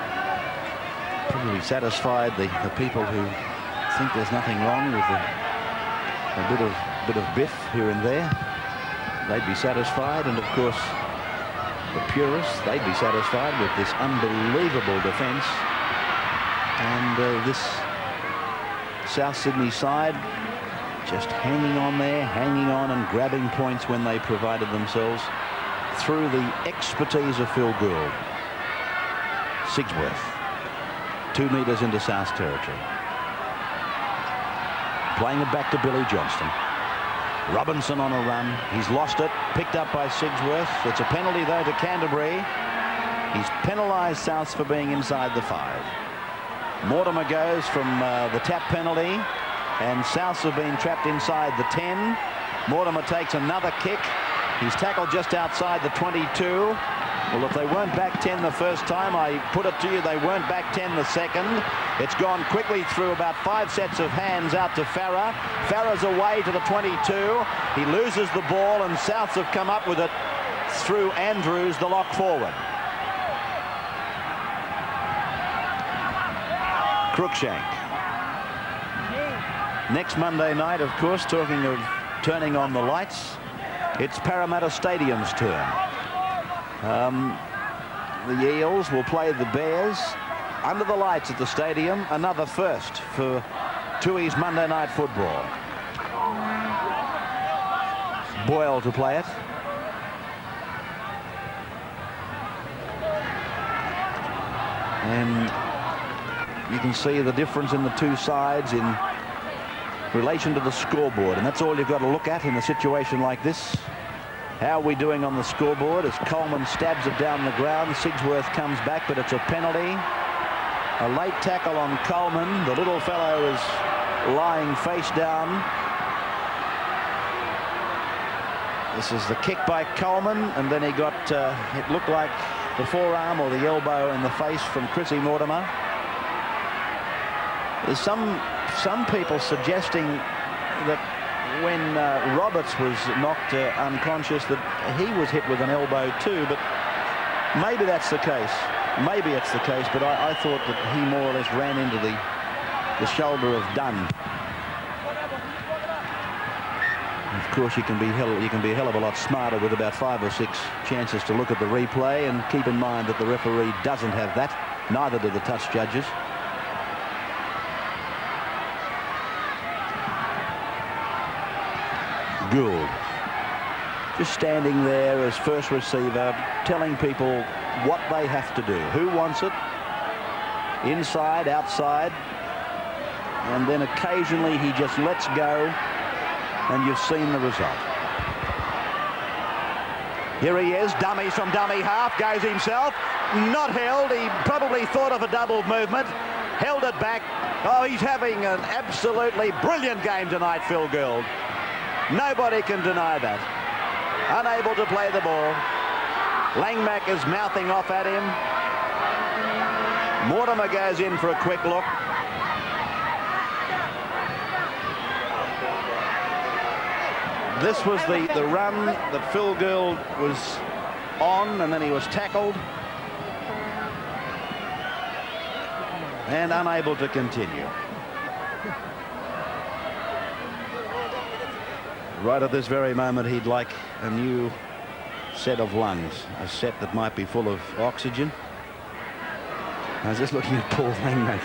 probably satisfied the people who think there's nothing wrong with a bit of biff here and there. They'd be satisfied, and of course the purists, they'd be satisfied with this unbelievable defence. And this South Sydney side just hanging on there, hanging on and grabbing points when they provided themselves through the expertise of Phil Gould. Sigsworth, 2 metres into South territory. Playing it back to Billy Johnston. Robinson on a run. He's lost it. Picked up by Sigsworth. It's a penalty, though, to Canterbury. He's penalised Souths for being inside the 5. Mortimer goes from the tap penalty, and Souths have been trapped inside the 10. Mortimer takes another kick. He's tackled just outside the 22. Well, if they weren't back 10 the first time, I put it to you, they weren't back 10 the second. It's gone quickly through about 5 sets of hands out to Farah. Farah's away to the 22. He loses the ball, and Souths have come up with it through Andrews, the lock forward. Cruikshank. Next Monday night, of course, talking of turning on the lights, it's Parramatta Stadium's turn. The Eels will play the Bears under the lights at the stadium. Another first for Tooheys Monday Night Football. Boyle to play it. And you can see the difference in the two sides in relation to the scoreboard, and that's all you've got to look at in a situation like this. How are we doing on the scoreboard as Coleman stabs it down the ground? Sigsworth comes back, but it's a penalty. A late tackle on Coleman. The little fellow is lying face down. This is the kick by Coleman, and then he got, it looked like the forearm or the elbow in the face from Chrissy Mortimer. There's some people suggesting that when Roberts was knocked unconscious that he was hit with an elbow too, but maybe that's the case. Maybe it's the case, but I thought that he more or less ran into the shoulder of Dunn. Of course, you can be a hell of a lot smarter with about 5 or 6 chances to look at the replay, and keep in mind that the referee doesn't have that. Neither do the touch judges. Gould just standing there as first receiver, telling people what they have to do, who wants it, inside, outside, and then occasionally he just lets go, and you've seen the result. Here he is, dummies from dummy half, goes himself, not held. He probably thought of a double movement, held it back. Oh, he's having an absolutely brilliant game tonight, Phil Gould. Nobody can deny that. Unable to play the ball. Langmack is mouthing off at him. Mortimer goes in for a quick look. This was the run that Phil Gould was on, and then he was tackled and unable to continue. Right at this very moment, he'd like a new set of lungs, a set that might be full of oxygen. I was just looking at Paul Langmack.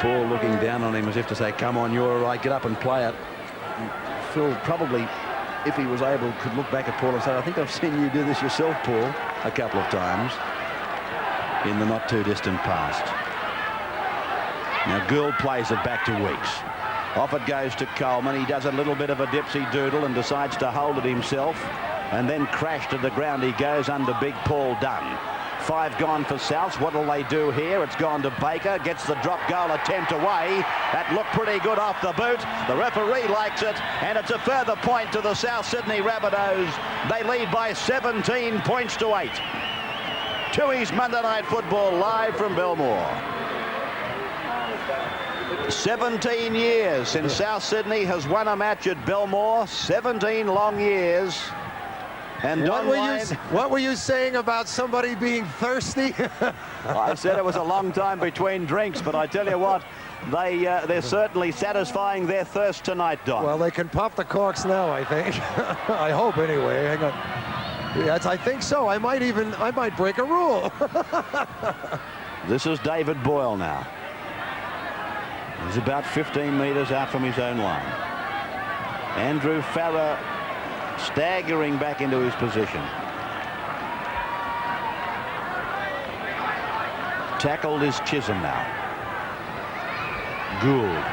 Paul looking down on him as if to say, come on, you're all right, get up and play it. Phil probably, if he was able, could look back at Paul and say, I think I've seen you do this yourself, Paul, a couple of times in the not too distant past. Now Gould plays it back to Weeks. Off it goes to Coleman. He does a little bit of a dipsy doodle and decides to hold it himself, and then crash to the ground he goes under big Paul Dunn. 5 gone for Souths. What'll they do here? It's gone to Baker. Gets the drop goal attempt away. That looked pretty good off the boot. The referee likes it, and it's a further point to the South Sydney Rabbitohs. They lead by 17 points to 8. Tooheys Monday Night Football live from Belmore. 17 years since South Sydney has won a match at Belmore. 17 long years. And what were you saying about somebody being thirsty? I said it was a long time between drinks, but I tell you what, they're certainly satisfying their thirst tonight, Don. Well, they can pop the corks now, I think. I hope anyway. Hang on. Yes, I think so. I might break a rule. This is David Boyle now. He's about 15 metres out from his own line. Andrew Farrer staggering back into his position. Tackled is Chisholm now. Gould.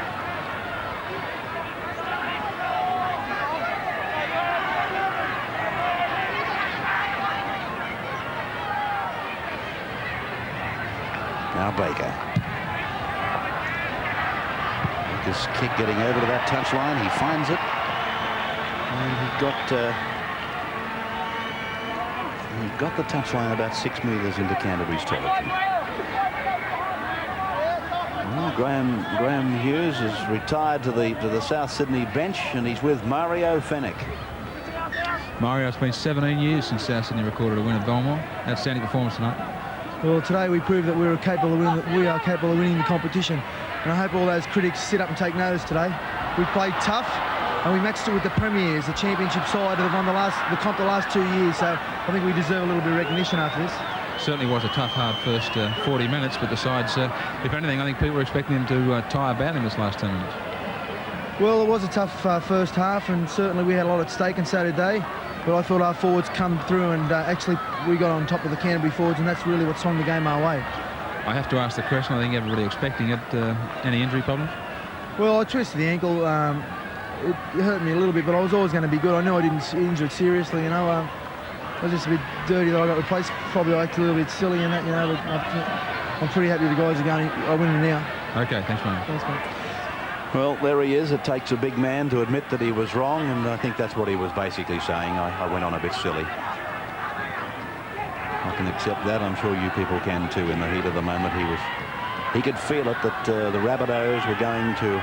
Now Baker. His kick getting over to that touchline. He finds it. And he got the touchline about 6 metres into Canterbury's territory. Well, Graham Hughes is retired to the South Sydney bench, and he's with Mario Fenech. Mario, it's been 17 years since South Sydney recorded a win at Belmore. Outstanding performance tonight. Well, today we proved that we are capable of winning the competition, and I hope all those critics sit up and take notice today. We played tough, and we matched it with the Premiers, the championship side that have won the comp the last 2 years. So I think we deserve a little bit of recognition after this. Certainly was a tough, hard first 40 minutes, but the sides, if anything, I think people were expecting them to tire about in this last 10 minutes. Well, it was a tough first half, and certainly we had a lot at stake, and so did they. But I thought our forwards come through, and actually we got on top of the Canterbury forwards, and that's really what swung the game our way. I have to ask the question, I think everybody expecting it, any injury problems? Well, I twisted the ankle. It hurt me a little bit, but I was always going to be good. I knew I didn't injure it seriously, you know. I was just a bit dirty that I got replaced. Probably I acted a little bit silly in that, you know. But I'm pretty happy the guys are going. I win it now. Okay, thanks, mate. Thanks, mate. Well, there he is. It takes a big man to admit that he was wrong, and I think that's what he was basically saying. I went on a bit silly. I can accept that. I'm sure you people can too. In the heat of the moment, he could feel it that the Rabbitohs were going to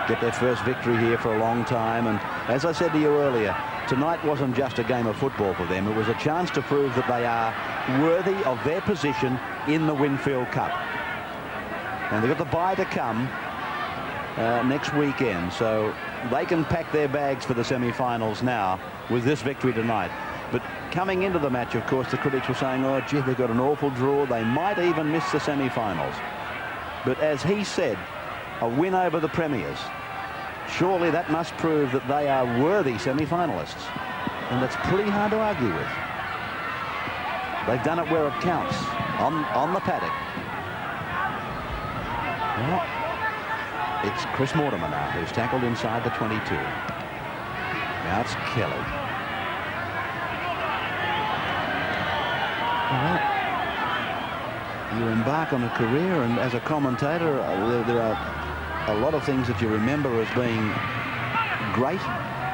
get their first victory here for a long time. And as I said to you earlier, tonight wasn't just a game of football for them. It was a chance to prove that they are worthy of their position in the Winfield Cup. And they've got the bye to come next weekend, so they can pack their bags for the semi-finals now with this victory tonight. But coming into the match, of course, the critics were saying, oh, gee, they've got an awful draw. They might even miss the semi-finals. But as he said, a win over the Premiers Surely that must prove that they are worthy semi-finalists. And that's pretty hard to argue with. They've done it where it counts, on the paddock. Well, it's Chris Mortimer now, who's tackled inside the 22. Now it's Kelly. Well, you embark on a career, and as a commentator, there are a lot of things that you remember as being great,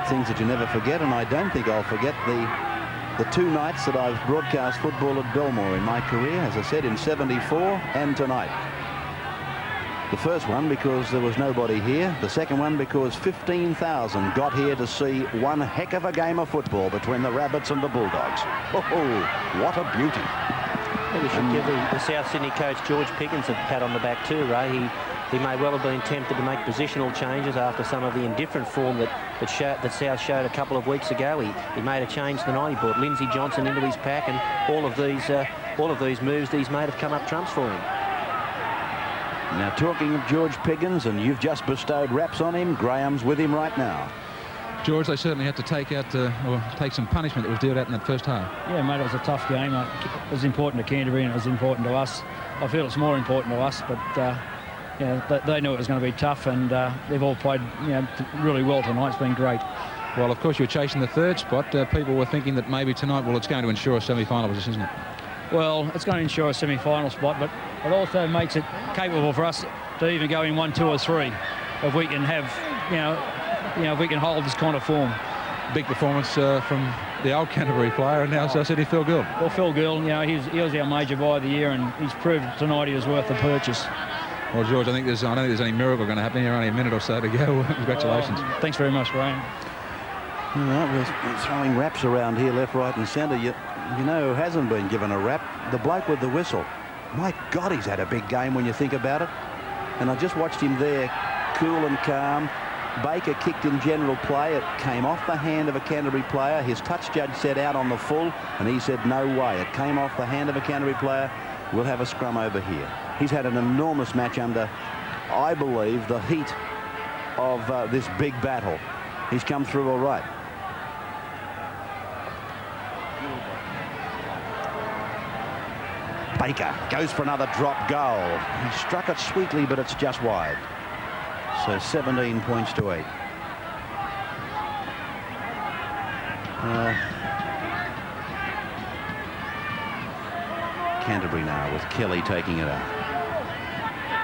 things that you never forget, and I don't think I'll forget the 2 nights that I've broadcast football at Belmore in my career, as I said, in '74 and tonight. The first one because there was nobody here. The second one because 15,000 got here to see one heck of a game of football between the Rabbits and the Bulldogs. Oh, what a beauty. We should give the South Sydney coach George Piggins a pat on the back too, Ray. He may well have been tempted to make positional changes after some of the indifferent form that South showed a couple of weeks ago. He made a change tonight. He brought Lindsay Johnson into his pack, and all of these moves that he's made have come up trumps for him. Now, talking of George Piggins, and you've just bestowed raps on him, Graham's with him right now. George, they certainly had to take out or take some punishment that was dealt out in that first half. Yeah, mate, it was a tough game. It was important to Canterbury and it was important to us. I feel it's more important to us, but they knew it was going to be tough, and they've all played really well tonight. It's been great. Well, of course, you were chasing the 3rd spot. People were thinking that maybe tonight, well, it's going to ensure a semi-final position, isn't it? Well, it's going to ensure a semi-final spot, but it also makes it capable for us to even go in 1, 2 or 3 if we can have, if we can hold this kind of form. Big performance from the old Canterbury player, and now South Sydney Phil Gould. Well, Phil Gould, he was our major buy of the year, and he's proved tonight he was worth the purchase. Well, George, I don't think there's any miracle going to happen here. Only a minute or so to go. Congratulations. Thanks very much, Graham. All right, we're throwing raps around here, left, right and centre. You know who hasn't been given a rap? The bloke with the whistle. My God, he's had a big game when you think about it. And I just watched him there, cool and calm. Baker kicked in general play. It came off the hand of a Canterbury player. His touch judge said out on the full, and he said no way. It came off the hand of a Canterbury player. We'll have a scrum over here. He's had an enormous match under, I believe, the heat of this big battle. He's come through all right. Baker goes for another drop goal. He struck it sweetly, but it's just wide. So 17 points to 8. Canterbury now with Kelly taking it up.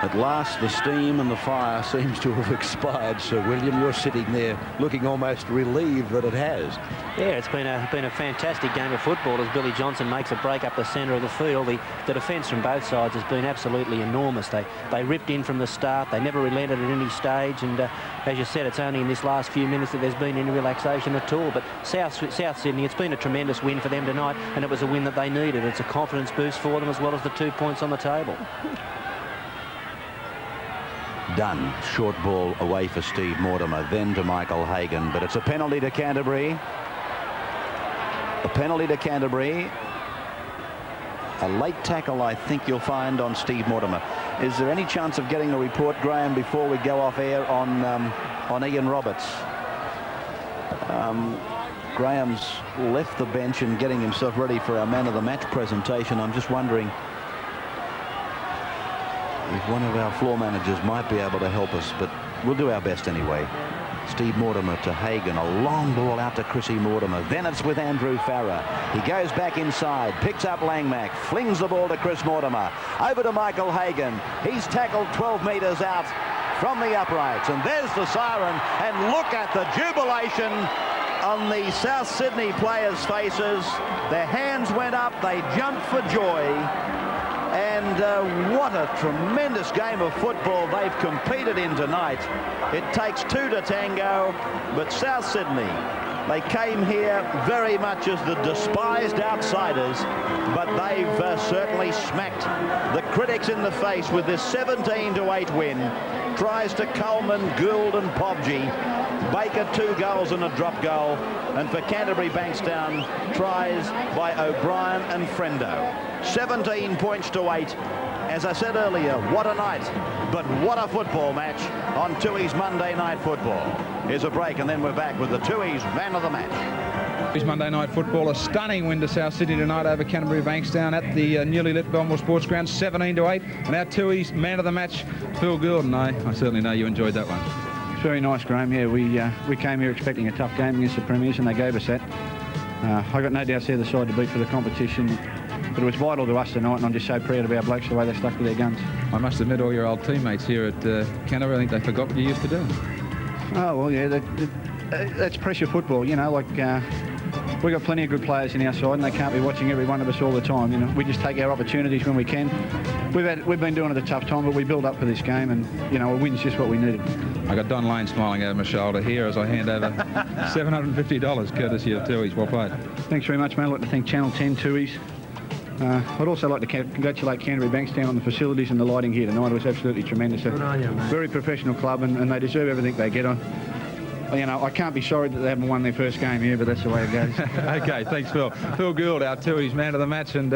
At last, the steam and the fire seems to have expired, Sir William. You're sitting there looking almost relieved that it has. Yeah, it's been a fantastic game of football as Billy Johnson makes a break up the centre of the field. The defence from both sides has been absolutely enormous. They ripped in from the start. They never relented at any stage. And as you said, it's only in this last few minutes that there's been any relaxation at all. But South Sydney, it's been a tremendous win for them tonight, and it was a win that they needed. It's a confidence boost for them as well as the 2 points on the table. Dunn, short ball away for Steve Mortimer, then to Michael Hagan, but it's a penalty to Canterbury. A penalty to Canterbury. A late tackle, I think you'll find, on Steve Mortimer. Is there any chance of getting a report, Graham, before we go off air on Ian Roberts? Graham's left the bench and getting himself ready for our man of the match presentation. I'm just wondering if one of our floor managers might be able to help us, but we'll do our best anyway. Steve Mortimer to Hagan, a long ball out to Chrissy Mortimer. Then it's with Andrew Farrer. He goes back inside, picks up Langmack, flings the ball to Chris Mortimer. Over to Michael Hagan. He's tackled 12 metres out from the uprights. And there's the siren. And look at the jubilation on the South Sydney players' faces. Their hands went up. They jumped for joy. And what a tremendous game of football they've competed in tonight. It takes 2 to tango, but South Sydney, they came here very much as the despised outsiders, but they've certainly smacked the critics in the face with this 17-8 win. Tries to Coleman, Gould and Pobji. Baker 2 goals and a drop goal. And for Canterbury Bankstown, tries by O'Brien and Frendo. 17 points to 8. As I said earlier, what a night, but what a football match on Tui's Monday Night Football. Here's a break, and then we're back with the Tui's Man of the Match. Tui's Monday Night Football, a stunning win to South Sydney tonight over Canterbury Bankstown at the newly lit Belmore Sports Ground, 17-8. And our Tui's Man of the Match, Phil Gould, and I certainly know you enjoyed that one. It's very nice, Graham. Yeah, we came here expecting a tough game against the Premiers, and they gave us that. I got no doubts they're the side to beat for the competition. But it was vital to us tonight, and I'm just so proud of our blokes, the way they stuck to their guns. I must admit, all your old teammates here at Canterbury, I think they forgot what you used to do. Oh, well, yeah, that's pressure football, you know, like we've got plenty of good players in our side, and they can't be watching every one of us all the time. You know, we just take our opportunities when we can. We've been doing it a tough time, but we build up for this game, and, you know, a win's just what we needed. I got Don Lane smiling over my shoulder here as I hand over $750 courtesy of Tui's. Well played. Thanks very much, mate. I'd like to thank Channel 10, Tui's. I'd also like to congratulate Canterbury Bankstown on the facilities and the lighting here tonight. It was absolutely tremendous. Good on you, mate. Very professional club, and they deserve everything they get on. You know, I can't be sorry that they haven't won their first game here, but that's the way it goes. Okay, thanks, Phil. Phil Gould, our Tui's Man of the Match, and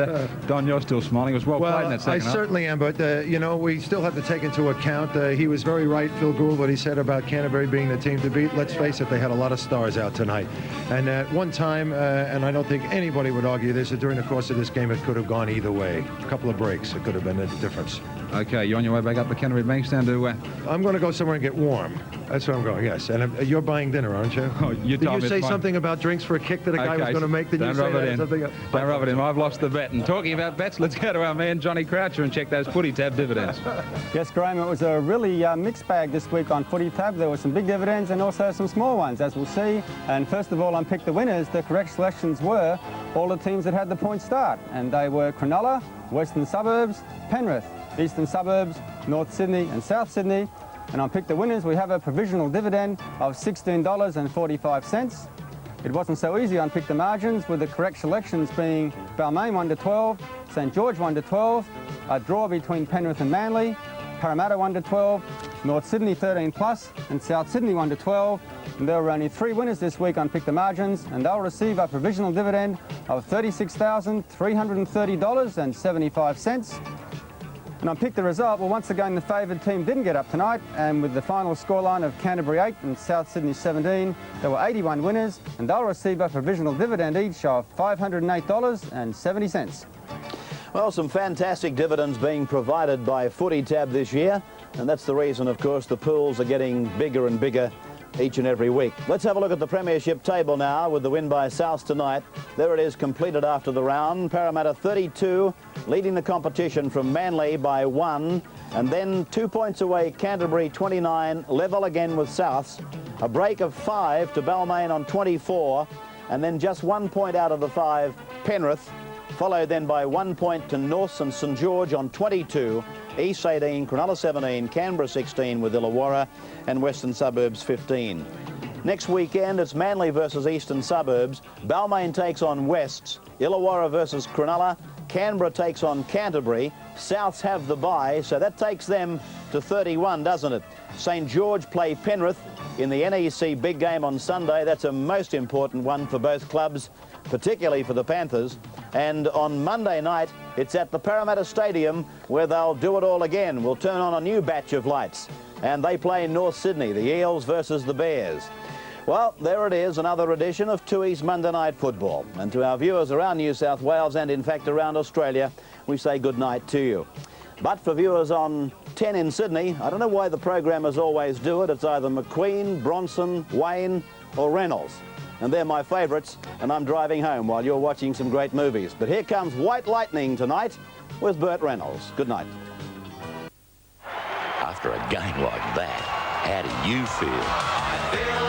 Don, you're still smiling. It was well played in that second half. I certainly am, but, you know, we still have to take into account, he was very right, Phil Gould, what he said about Canterbury being the team to beat. Let's face it, they had a lot of stars out tonight. And at one time, and I don't think anybody would argue this, that during the course of this game, it could have gone either way. A couple of breaks, it could have been a difference. Okay, you're on your way back up to Canterbury Bankstown to... I'm going to go somewhere and get warm. That's where I'm going, yes. And you're buying dinner, aren't you? Oh, Did you say something about drinks for a kick that a guy was going to make? Did you say that? Don't rub it in. I've lost the bet. And talking about bets, let's go to our man Johnny Croucher and check those Footy Tab dividends. Yes, Graham, it was a really mixed bag this week on Footy Tab. There were some big dividends and also some small ones, as we'll see. And first of all, unpick the winners. The correct selections were all the teams that had the point start. And they were Cronulla, Western Suburbs, Penrith, Eastern Suburbs, North Sydney and South Sydney. And on Pick the Winners, we have a provisional dividend of $16.45. It wasn't so easy on Pick the Margins, with the correct selections being Balmain 1-12, St George 1-12, a draw between Penrith and Manly, Parramatta 1-12, North Sydney 13+, and South Sydney 1-12. And there were only 3 winners this week on Pick the Margins, and they'll receive a provisional dividend of $36,330.75. And on Pick the Result, well, once again, the favoured team didn't get up tonight, and with the final scoreline of Canterbury 8 and South Sydney 17, there were 81 winners, and they'll receive a provisional dividend each of $508.70. Well, some fantastic dividends being provided by Footy Tab this year, and that's the reason, of course, the pools are getting bigger and bigger each and every week. Let's have a look at the Premiership table now with the win by South tonight. There it is, completed after the round. Parramatta 32, leading the competition from Manly by 1, and then 2 points away, Canterbury 29, level again with Souths. A break of 5 to Balmain on 24, and then just 1 point out of the 5, Penrith, followed then by 1 point to Norths and St George on 22, East 18, Cronulla 17, Canberra 16 with Illawarra, and Western Suburbs 15. Next weekend, it's Manly versus Eastern Suburbs. Balmain takes on Wests. Illawarra versus Cronulla. Canberra takes on Canterbury. Souths have the bye, so that takes them to 31, doesn't it? St George play Penrith in the NEC big game on Sunday. That's a most important one for both clubs, particularly for the Panthers. And on Monday night, it's at the Parramatta Stadium where they'll do it all again. We'll turn on a new batch of lights. And they play in North Sydney, the Eels versus the Bears. Well, there it is, another edition of Tui's Monday Night Football. And to our viewers around New South Wales and, in fact, around Australia, we say good night to you. But for viewers on 10 in Sydney, I don't know why the programmers always do it. It's either McQueen, Bronson, Wayne or Reynolds. And they're my favourites, and I'm driving home while you're watching some great movies. But here comes White Lightning tonight with Burt Reynolds. Good night. After a game like that, how do you feel? I feel